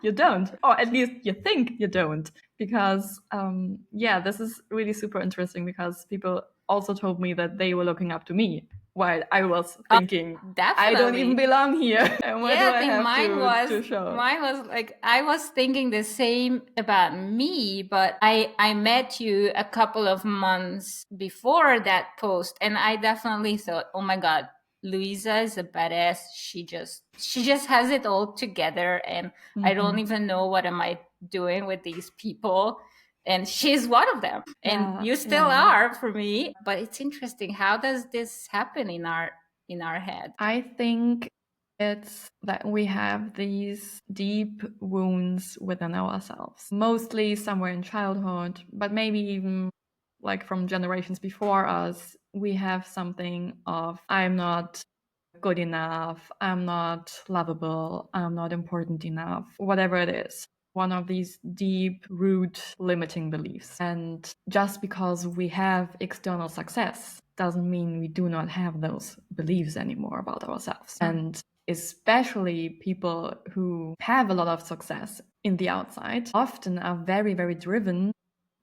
you don't, or at least you think you don't. Because, this is really super interesting because people also told me that they were looking up to me while I was thinking, I don't even belong here. And what do I have to show? Mine was like, I was thinking the same about me, but I met you a couple of months before that post, and I definitely thought, oh my God, Luisa is a badass. She just has it all together, and I don't even know what am I doing with these people. And she's one of them, and you still are for me. But it's interesting, how does this happen in our head? I think it's that we have these deep wounds within ourselves, mostly somewhere in childhood, but maybe even like from generations before us. We have something of, I'm not good enough, I'm not lovable, I'm not important enough, whatever it is. One of these deep root limiting beliefs. And just because we have external success doesn't mean we do not have those beliefs anymore about ourselves. And especially people who have a lot of success in the outside often are very, very driven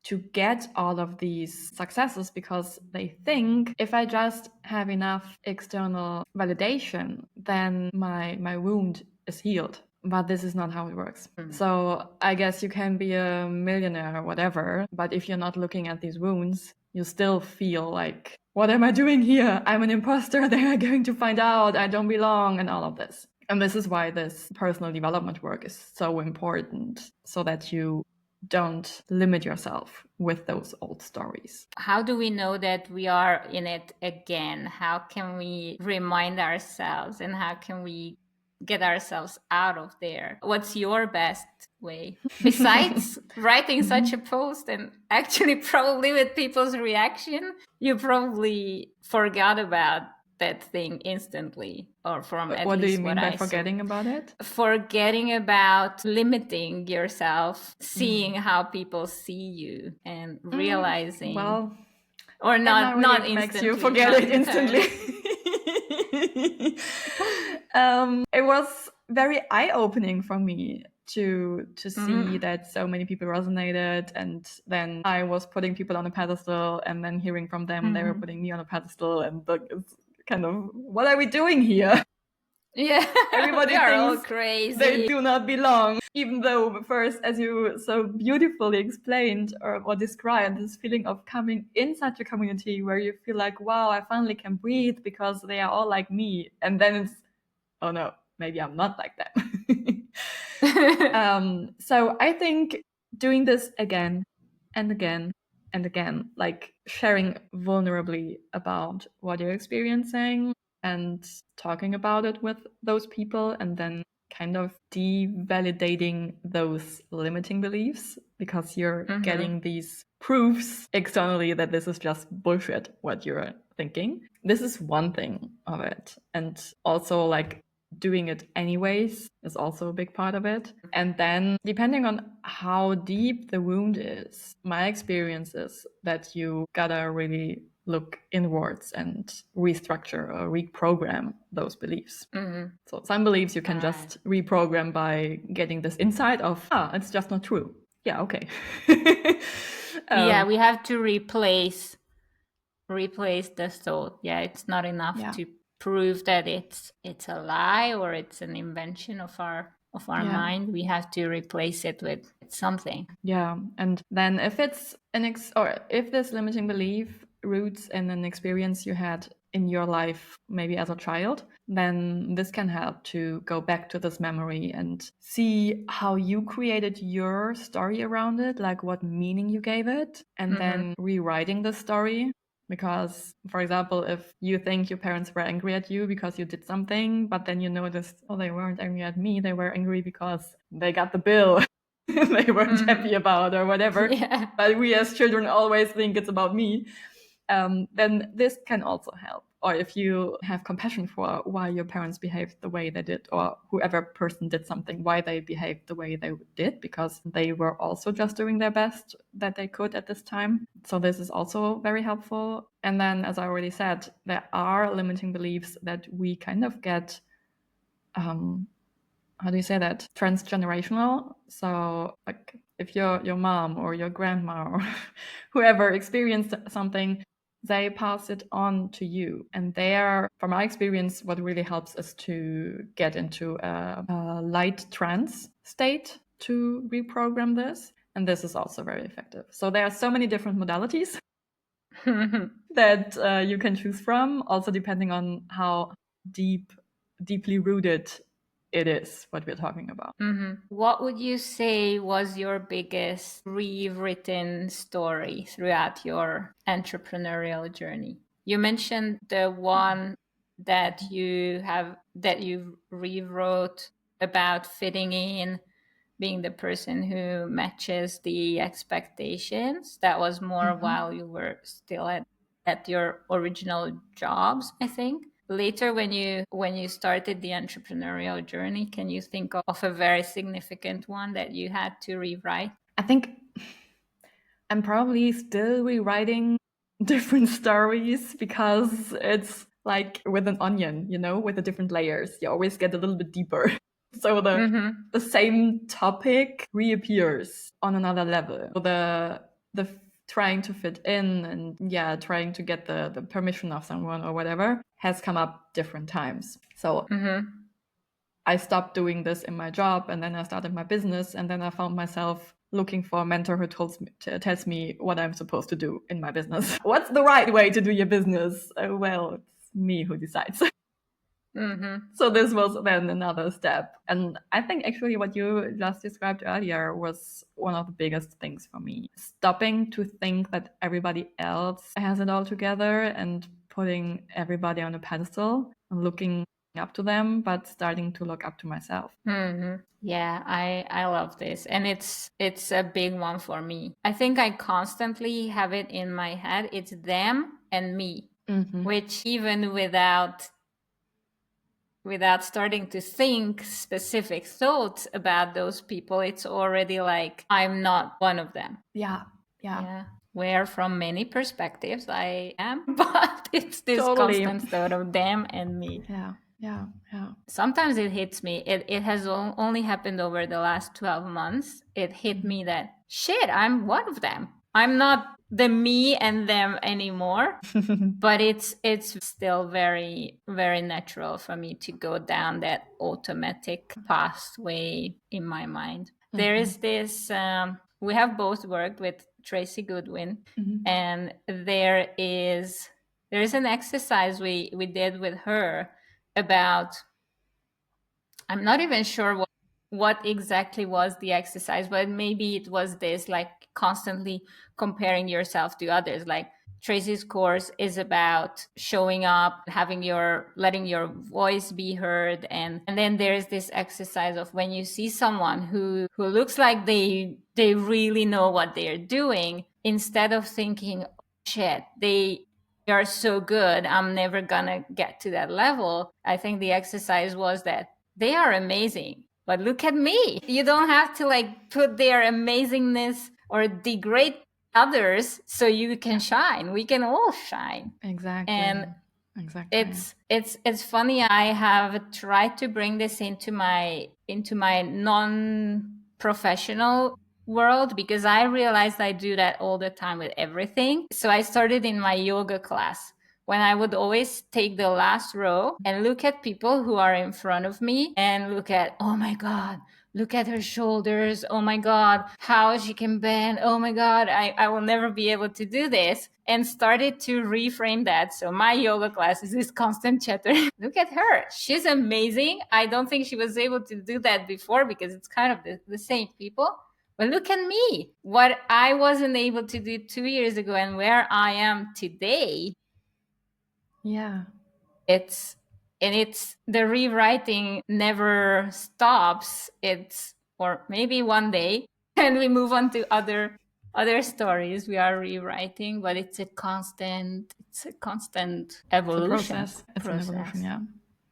to get all of these successes because they think, if I just have enough external validation, then my wound is healed. But this is not how it works. So I guess you can be a millionaire or whatever, but if you're not looking at these wounds, you still feel like, what am I doing here? I'm an imposter. They are going to find out I don't belong, and all of this. And this is why this personal development work is so important, so that you don't limit yourself with those old stories. How do we know that we are in it again? How can we remind ourselves, and how can we get ourselves out of there? What's your best way besides writing such a post? And actually, probably with people's reaction, you probably forgot about that thing instantly, or from at what least do you mean what by I forgetting saw. about it? Forgetting about limiting yourself, seeing how people see you, and realizing, well, or not really not makes instantly, you forget it instantly. It was very eye-opening for me to see that so many people resonated, and then I was putting people on a pedestal, and then hearing from them they were putting me on a pedestal, and it's kind of, what are we doing here? Yeah, everybody we are all thinks crazy. they do not belong, even though first, as you so beautifully explained or described, this feeling of coming in such a community where you feel like, wow, I finally can breathe because they are all like me, and then it's, oh no, maybe I'm not like them. So I think doing this again and again and again, like sharing vulnerably about what you're experiencing and talking about it with those people, and then kind of devalidating those limiting beliefs because you're getting these proofs externally that this is just bullshit what you're thinking. This is one thing of it. And also, like, doing it anyways is also a big part of it. And then depending on how deep the wound is, my experience is that you gotta really look inwards and restructure or reprogram those beliefs. So some beliefs you can just reprogram by getting this insight of, it's just not true. Yeah, okay. Yeah, we have to replace the thought. Yeah, it's not enough to prove that it's a lie or it's an invention of our mind. We have to replace it with something. Yeah, and then if it's if this limiting belief roots in an experience you had in your life, maybe as a child, then this can help to go back to this memory and see how you created your story around it, like what meaning you gave it, and then rewriting the story. Because, for example, if you think your parents were angry at you because you did something, but then you noticed, oh, they weren't angry at me, they were angry because they got the bill they weren't happy about or whatever. But we as children always think it's about me. then this can also help. Or if you have compassion for why your parents behaved the way they did, or whoever person did something, why they behaved the way they did, because they were also just doing their best that they could at this time. So this is also very helpful. And then, as I already said, there are limiting beliefs that we kind of get, how do you say that? Transgenerational. So like if your mom or your grandma or whoever experienced something, they pass it on to you. And there, from my experience, what really helps is to get into a light trance state to reprogram this. And this is also very effective. So there are so many different modalities that you can choose from, also depending on how deeply rooted it is what we're talking about. What would you say was your biggest rewritten story throughout your entrepreneurial journey? You mentioned the one that you rewrote about fitting in, being the person who matches the expectations. That was more while you were still at your original jobs, I think. Later, when you started the entrepreneurial journey, can you think of a very significant one that you had to rewrite? I think I'm probably still rewriting different stories because it's like with an onion, with the different layers. You always get a little bit deeper. So the same topic reappears on another level. The trying to fit in and trying to get the permission of someone or whatever has come up different times. So I stopped doing this in my job, and then I started my business, and then I found myself looking for a mentor who tells me what I'm supposed to do in my business. What's the right way to do your business? Well, it's me who decides. So this was then another step. And I think actually what you just described earlier was one of the biggest things for me. Stopping to think that everybody else has it all together and putting everybody on a pedestal and looking up to them, but starting to look up to myself. Yeah, I love this. And it's a big one for me. I think I constantly have it in my head. It's them and me, which even without starting to think specific thoughts about those people, it's already like, I'm not one of them. Yeah. Where from many perspectives I am, but it's this constant thought of them and me. Yeah. Sometimes it hits me. It has only happened over the last 12 months. It hit me that, shit, I'm one of them. I'm not the me and them anymore. But it's still very, very natural for me to go down that automatic pathway in my mind. There is this, we have both worked with Tracy Goodwin, and there is an exercise we did with her about, I'm not even sure what exactly was the exercise, but maybe it was this, like constantly comparing yourself to others. Like Tracy's course is about showing up, letting your voice be heard. And then there's this exercise of when you see someone who looks like they really know what they're doing, instead of thinking, oh, shit, they are so good, I'm never gonna get to that level. I think the exercise was that they are amazing, but look at me. You don't have to like put their amazingness or degrade others so you can shine. We can all shine. Exactly. And it's funny. I have tried to bring this into my non-professional world, because I realized I do that all the time with everything. So I started in my yoga class, when I would always take the last row and look at people who are in front of me and look at, oh my God, look at her shoulders. Oh my God, how she can bend. Oh my God, I will never be able to do this. And started to reframe that. So my yoga class is this constant chatter. Look at her. She's amazing. I don't think she was able to do that before, because it's kind of the same people. But look at me. What I wasn't able to do 2 years ago and where I am today. Yeah. It's the rewriting never stops. Or maybe one day and we move on to other other stories we are rewriting, but it's a constant evolution. It's an evolution.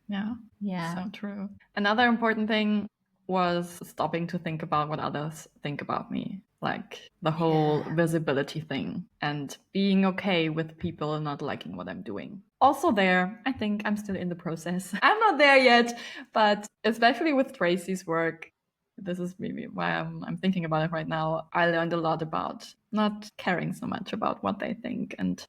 Yeah. So true. Another important thing was stopping to think about what others think about me, like the whole visibility thing, and being okay with people not liking what I'm doing. Also there, I think I'm still in the process. I'm not there yet, but especially with Tracy's work, this is maybe why I'm thinking about it right now. I learned a lot about not caring so much about what they think and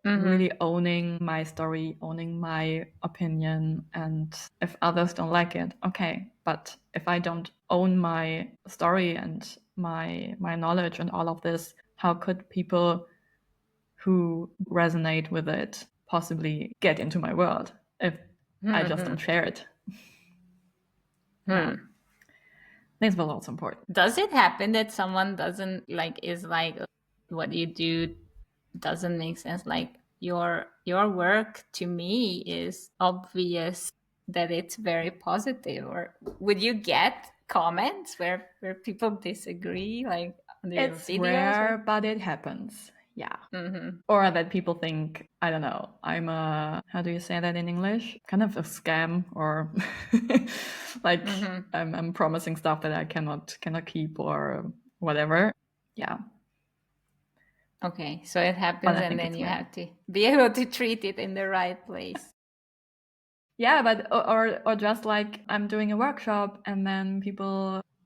really owning my story, owning my opinion. And if others don't like it, okay. But if I don't own my story and my knowledge and all of this, how could people who resonate with it possibly get into my world if I just don't share it? Yeah. This was also important. Does it happen that someone doesn't is like what you do doesn't make sense? Like your work to me is obvious that it's very positive, or would you get comments where people disagree, like under your It's videos? rare, but it happens. Yeah. Or that people think, I don't know, I'm how do you say that in English? Kind of a scam, or like I'm promising stuff that I cannot keep or whatever. Yeah. Okay, so it happens and then you have to be able to treat it in the right place. Yeah, but or just like I'm doing a workshop and then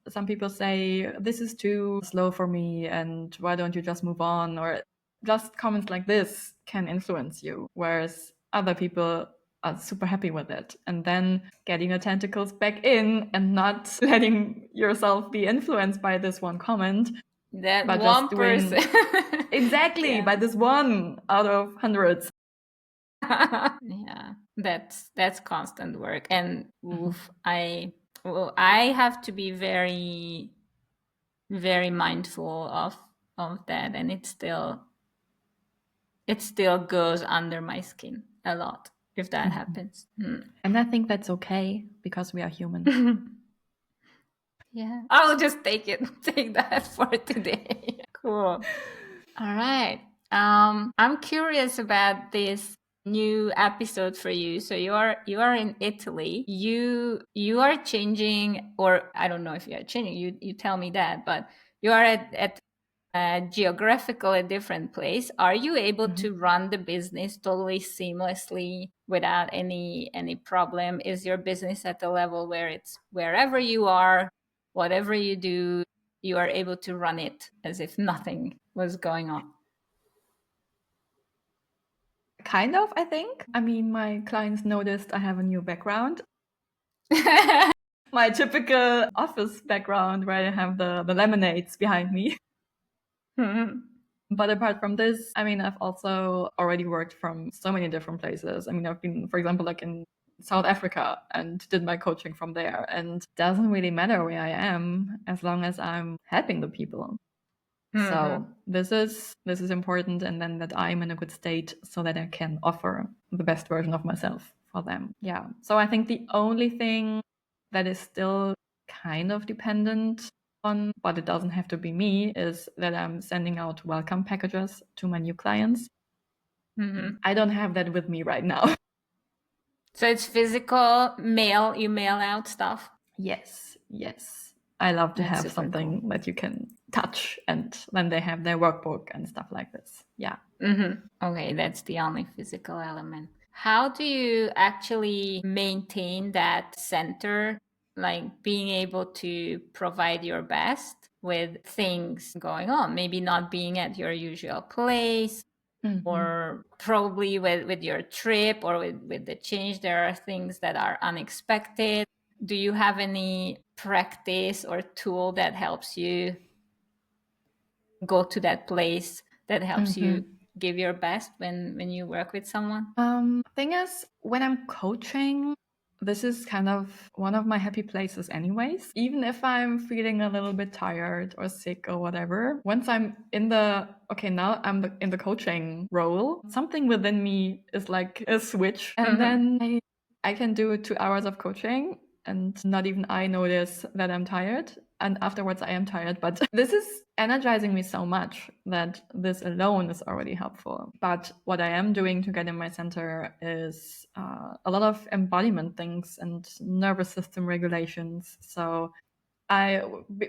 some people say this is too slow for me and why don't you just move on, or just comments like this can influence you, whereas other people are super happy with it, and then getting your tentacles back in and not letting yourself be influenced by this one comment, that but one just doing person exactly by this one out of hundreds. Yeah, that's constant work, and I have to be very, very mindful of that, and it still goes under my skin a lot if that happens. And I think that's okay because we are human. Yeah, I'll just take that for today. Cool. All right. I'm curious about this new episode for you. So you are in Italy. You are changing, or I don't know if you are changing. You tell me that, but you are at a geographically different place. Are you able to run the business totally seamlessly without any problem? Is your business at the level where it's wherever you are, whatever you do, you are able to run it as if nothing was going on? Kind of, I think. I mean, my clients noticed I have a new background. My typical office background where I have the lemonades behind me. But apart from this, I mean, I've also already worked from so many different places. I mean, I've been, for example, like in South Africa and did my coaching from there. And it doesn't really matter where I am as long as I'm helping the people. So this is important, and then that I'm in a good state so that I can offer the best version of myself for them. Yeah. So I think the only thing that is still kind of dependent on, but it doesn't have to be me, is that I'm sending out welcome packages to my new clients. I don't have that with me right now. So it's physical mail, you mail out stuff? Yes. I love to have something that you can touch, and then they have their workbook and stuff like this. Yeah. Okay, that's the only physical element. How do you actually maintain that center, like being able to provide your best with things going on? Maybe not being at your usual place, or probably with your trip, or with the change, there are things that are unexpected. Do you have any practice or tool that helps you go to that place, that helps you give your best when you work with someone? Thing is, when I'm coaching, this is kind of one of my happy places anyways. Even if I'm feeling a little bit tired or sick or whatever, once I'm in now I'm in the coaching role, something within me is like a switch, and then I can do 2 hours of coaching and not even I notice that I'm tired. And afterwards I am tired, but this is energizing me so much that this alone is already helpful. But what I am doing to get in my center is a lot of embodiment things and nervous system regulations. So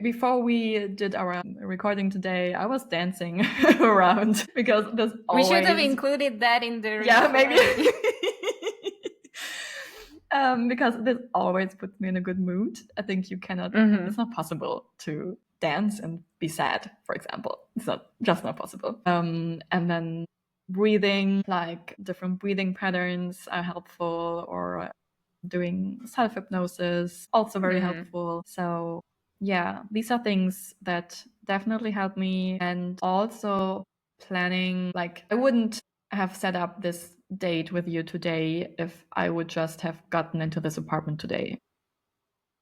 before we did our recording today, I was dancing around because there's We always... should have included that in the Yeah, recording. maybe. Because this always puts me in a good mood. I think you cannot, it's not possible to dance and be sad, for example. It's just not possible. And then breathing, like different breathing patterns are helpful, or doing self-hypnosis, also very helpful. So yeah, these are things that definitely help me. And also planning, like I wouldn't have set up this date with you today if I would just have gotten into this apartment today.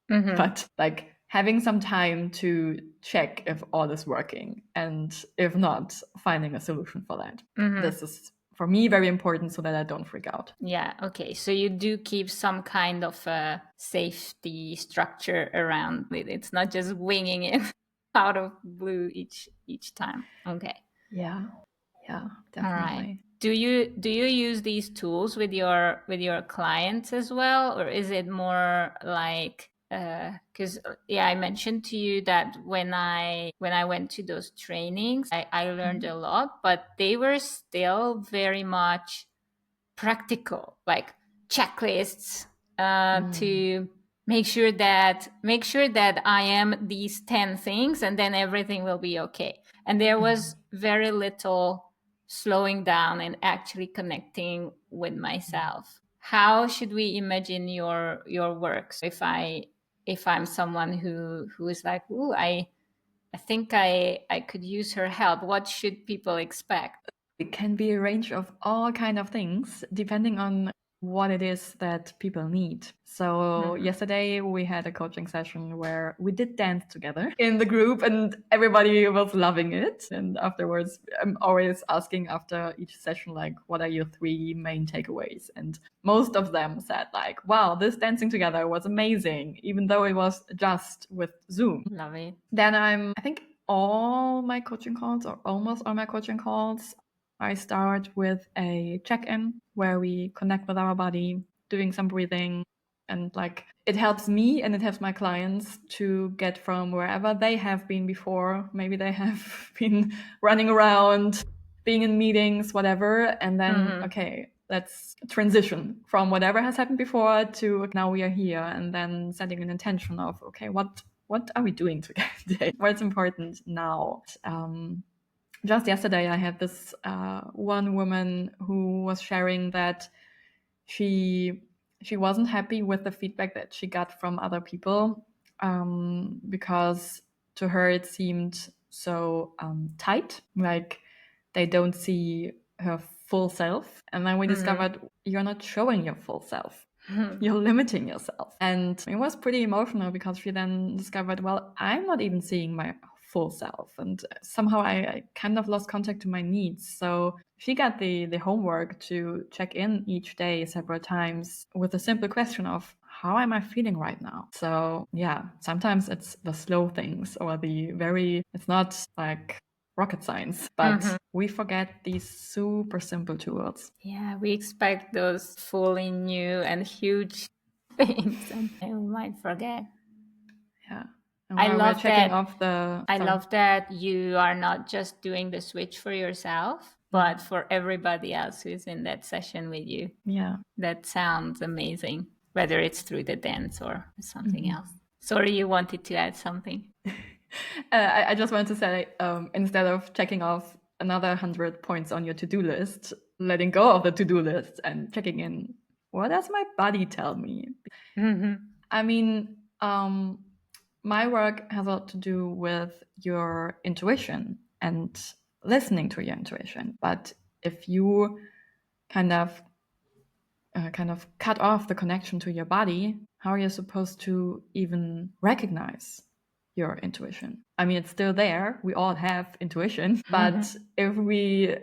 But like having some time to check if all is working, and if not, finding a solution for that. This is for me very important so that I don't freak out. Yeah, okay. So you do keep some kind of a safety structure around it. It's not just winging it out of blue each time. Okay. Yeah, definitely. All right. Do you use these tools with your clients as well, or is it more like because I mentioned to you that when I went to those trainings, I learned a lot, but they were still very much practical, like checklists to make sure that I am these 10 things, and then everything will be okay. And there was very little slowing down and actually connecting with myself. How should we imagine your work? So if I'm someone who is like, ooh, I think I could use her help, what should people expect? It can be a range of all kind of things depending on what it is that people need. So yesterday we had a coaching session where we did dance together in the group, and everybody was loving it. And afterwards, I'm always asking after each session, like, what are your 3 main takeaways? And most of them said like, wow, this dancing together was amazing, even though it was just with Zoom. Love it. Then I think all my coaching calls, or almost all my coaching calls, I start with a check-in where we connect with our body, doing some breathing, and like it helps me and it helps my clients to get from wherever they have been before. Maybe they have been running around, being in meetings, whatever, and then okay, let's transition from whatever has happened before to now we are here, and then setting an intention of okay, what are we doing today? What's important now? Just yesterday, I had this one woman who was sharing that she wasn't happy with the feedback that she got from other people because to her it seemed so tight, like they don't see her full self. And then we discovered you're not showing your full self. You're limiting yourself. And it was pretty emotional because she then discovered, well, I'm not even seeing my full self. And somehow I kind of lost contact to my needs. So she got the homework to check in each day several times with a simple question of, how am I feeling right now? So yeah, sometimes it's the slow things or it's not like rocket science, but we forget these super simple tools. Yeah, we expect those fully new and huge things, and we might forget. Yeah. I love that. I love that you are not just doing the switch for yourself, but for everybody else who's in that session with you. Yeah. That sounds amazing, whether it's through the dance or something else. Sorry, you wanted to add something. I just wanted to say, instead of checking off another 100 points on your to-do list, letting go of the to-do list and checking in, what does my body tell me? I mean, my work has a lot to do with your intuition and listening to your intuition. But if you kind of cut off the connection to your body, how are you supposed to even recognize your intuition? I mean, it's still there. We all have intuition. But if we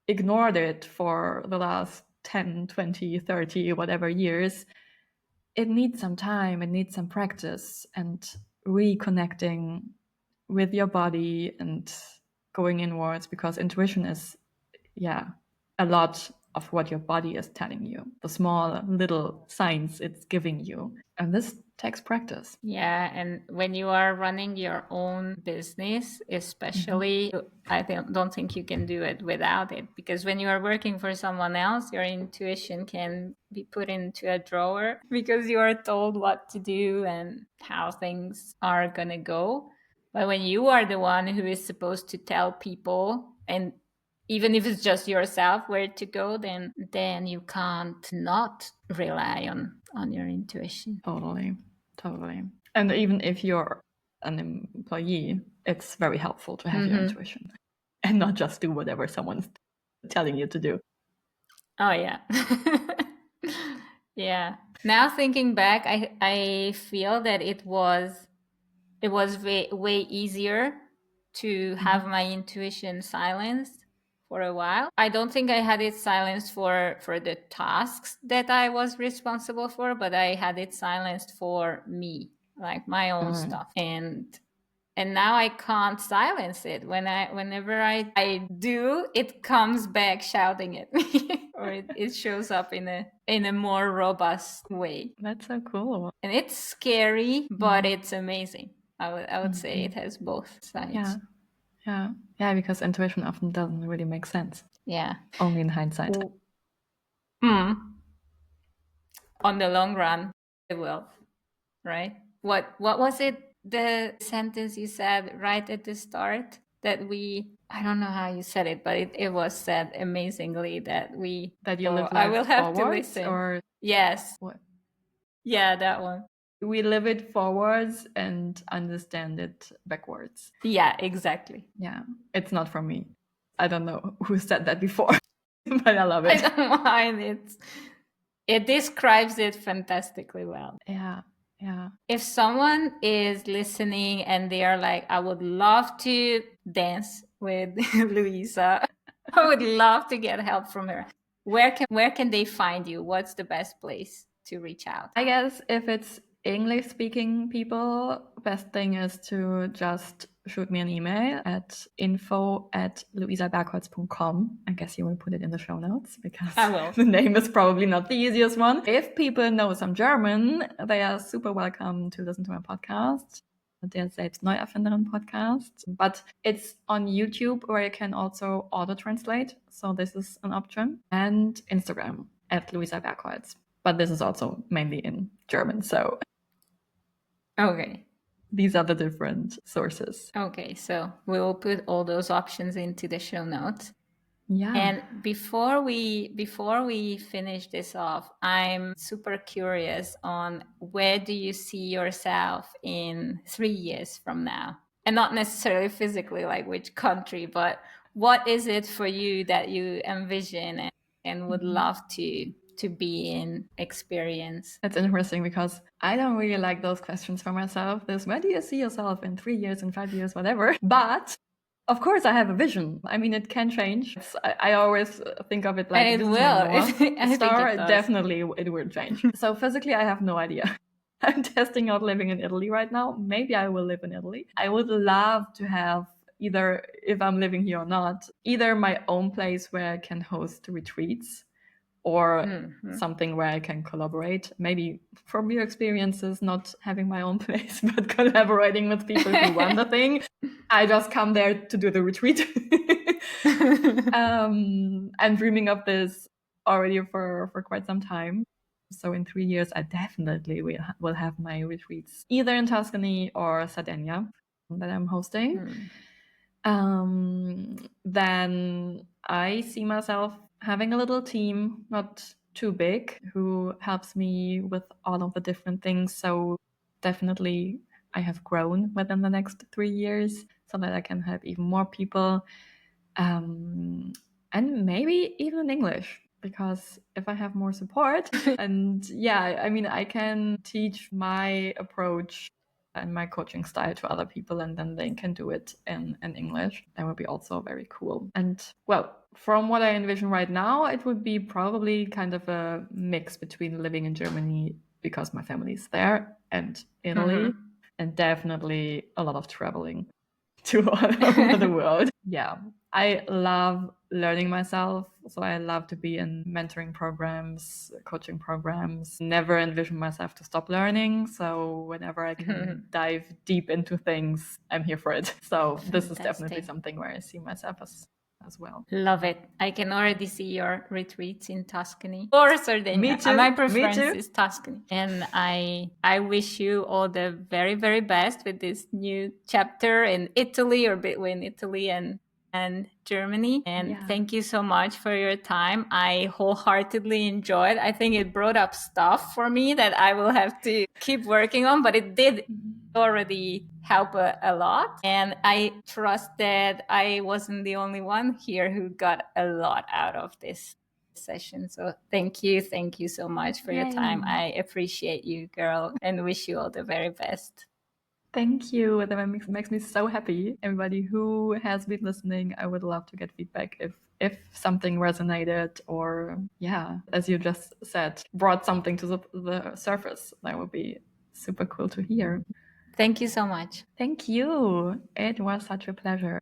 ignored it for the last 10, 20, 30, whatever years, it needs some time, it needs some practice and reconnecting with your body and going inwards, because intuition is, a lot of what your body is telling you, the small little signs it's giving you. And this takes practice. Yeah, and when you are running your own business, especially, I don't think you can do it without it. Because when you are working for someone else, your intuition can be put into a drawer because you are told what to do and how things are going to go. But when you are the one who is supposed to tell people, and even if it's just yourself where to go, then you can't not rely on your intuition. Totally. And even if you're an employee, it's very helpful to have your intuition and not just do whatever someone's telling you to do. Oh yeah. Yeah. Now thinking back, I feel that it was way easier to have my intuition silenced for a while. I don't think I had it silenced for the tasks that I was responsible for, but I had it silenced for me, like my own stuff. And now I can't silence it. Whenever I do, it comes back shouting at me, or it shows up in a more robust way. That's so cool. And it's scary, but it's amazing. I would say it has both sides. Yeah, because intuition often doesn't really make sense. Yeah. Only in hindsight. On the long run, it will, right? What was it? The sentence you said right at the start that I don't know how you said it, but it was said amazingly that you live life I will have to forwards, listen. or yes. what? Yeah, that one. We live it forwards and understand it backwards. Yeah, exactly. Yeah, it's not from me. I don't know who said that before, but I love it. I don't mind it. It describes it fantastically well. Yeah. If someone is listening and they are like, I would love to dance with Luisa, I would love to get help from her. Where can they find you? What's the best place to reach out? I guess if it's English speaking people, best thing is to just shoot me an email at info@luisabergholz.com. I guess you will put it in the show notes because I will. The name is probably not the easiest one. If people know some German, they are super welcome to listen to my podcast. Der Selbstneuerfinderin podcast. But it's on YouTube where you can also auto translate. So this is an option. And Instagram @Luisa Bergholz. But this is also mainly in German. So okay. These are the different sources. Okay, so we will put all those options into the show notes. Yeah. And before we finish this off, I'm super curious on where do you see yourself in 3 years from now? And not necessarily physically, like which country, but what is it for you that you envision and would love to be in, experience? That's interesting because I don't really like those questions for myself. This, where do you see yourself in 3 years, in 5 years, whatever. But of course, I have a vision. I mean, it can change. I always think of it like and it will. Definitely, it will change. So physically, I have no idea. I'm testing out living in Italy right now. Maybe I will live in Italy. I would love to have either, if I'm living here or not, either my own place where I can host retreats or something where I can collaborate. Maybe from your experiences, not having my own place, but collaborating with people who run the thing. I just come there to do the retreat. I'm dreaming of this already for quite some time. So in 3 years, I definitely will have my retreats either in Tuscany or Sardinia that I'm hosting. Then I see myself having a little team, not too big, who helps me with all of the different things. So definitely I have grown within the next 3 years so that I can help even more people. And maybe even in English, because if I have more support and I mean, I can teach my approach and my coaching style to other people, and then they can do it in English. That would be also very cool. And well, from what I envision right now, it would be probably kind of a mix between living in Germany because my family is there, and Italy, and definitely a lot of traveling to all over the world. Yeah, I love learning myself. So I love to be in mentoring programs, coaching programs, never envision myself to stop learning. So whenever I can dive deep into things, I'm here for it. So this is definitely something where I see myself as well. Love it. I can already see your retreats in Tuscany or Sardinia. Me too. My preference is Tuscany. And I wish you all the very, very best with this new chapter in Italy, or between Italy and Germany. And thank you so much for your time. I wholeheartedly enjoyed. I think it brought up stuff for me that I will have to keep working on, but it did already help a lot. And I trust that I wasn't the only one here who got a lot out of this session. So thank you so much for your time. I appreciate you, girl, and wish you all the very best. Thank you. That makes me so happy. Everybody who has been listening, I would love to get feedback if something resonated, or as you just said, brought something to the surface. That would be super cool to hear. Thank you so much. Thank you. It was such a pleasure.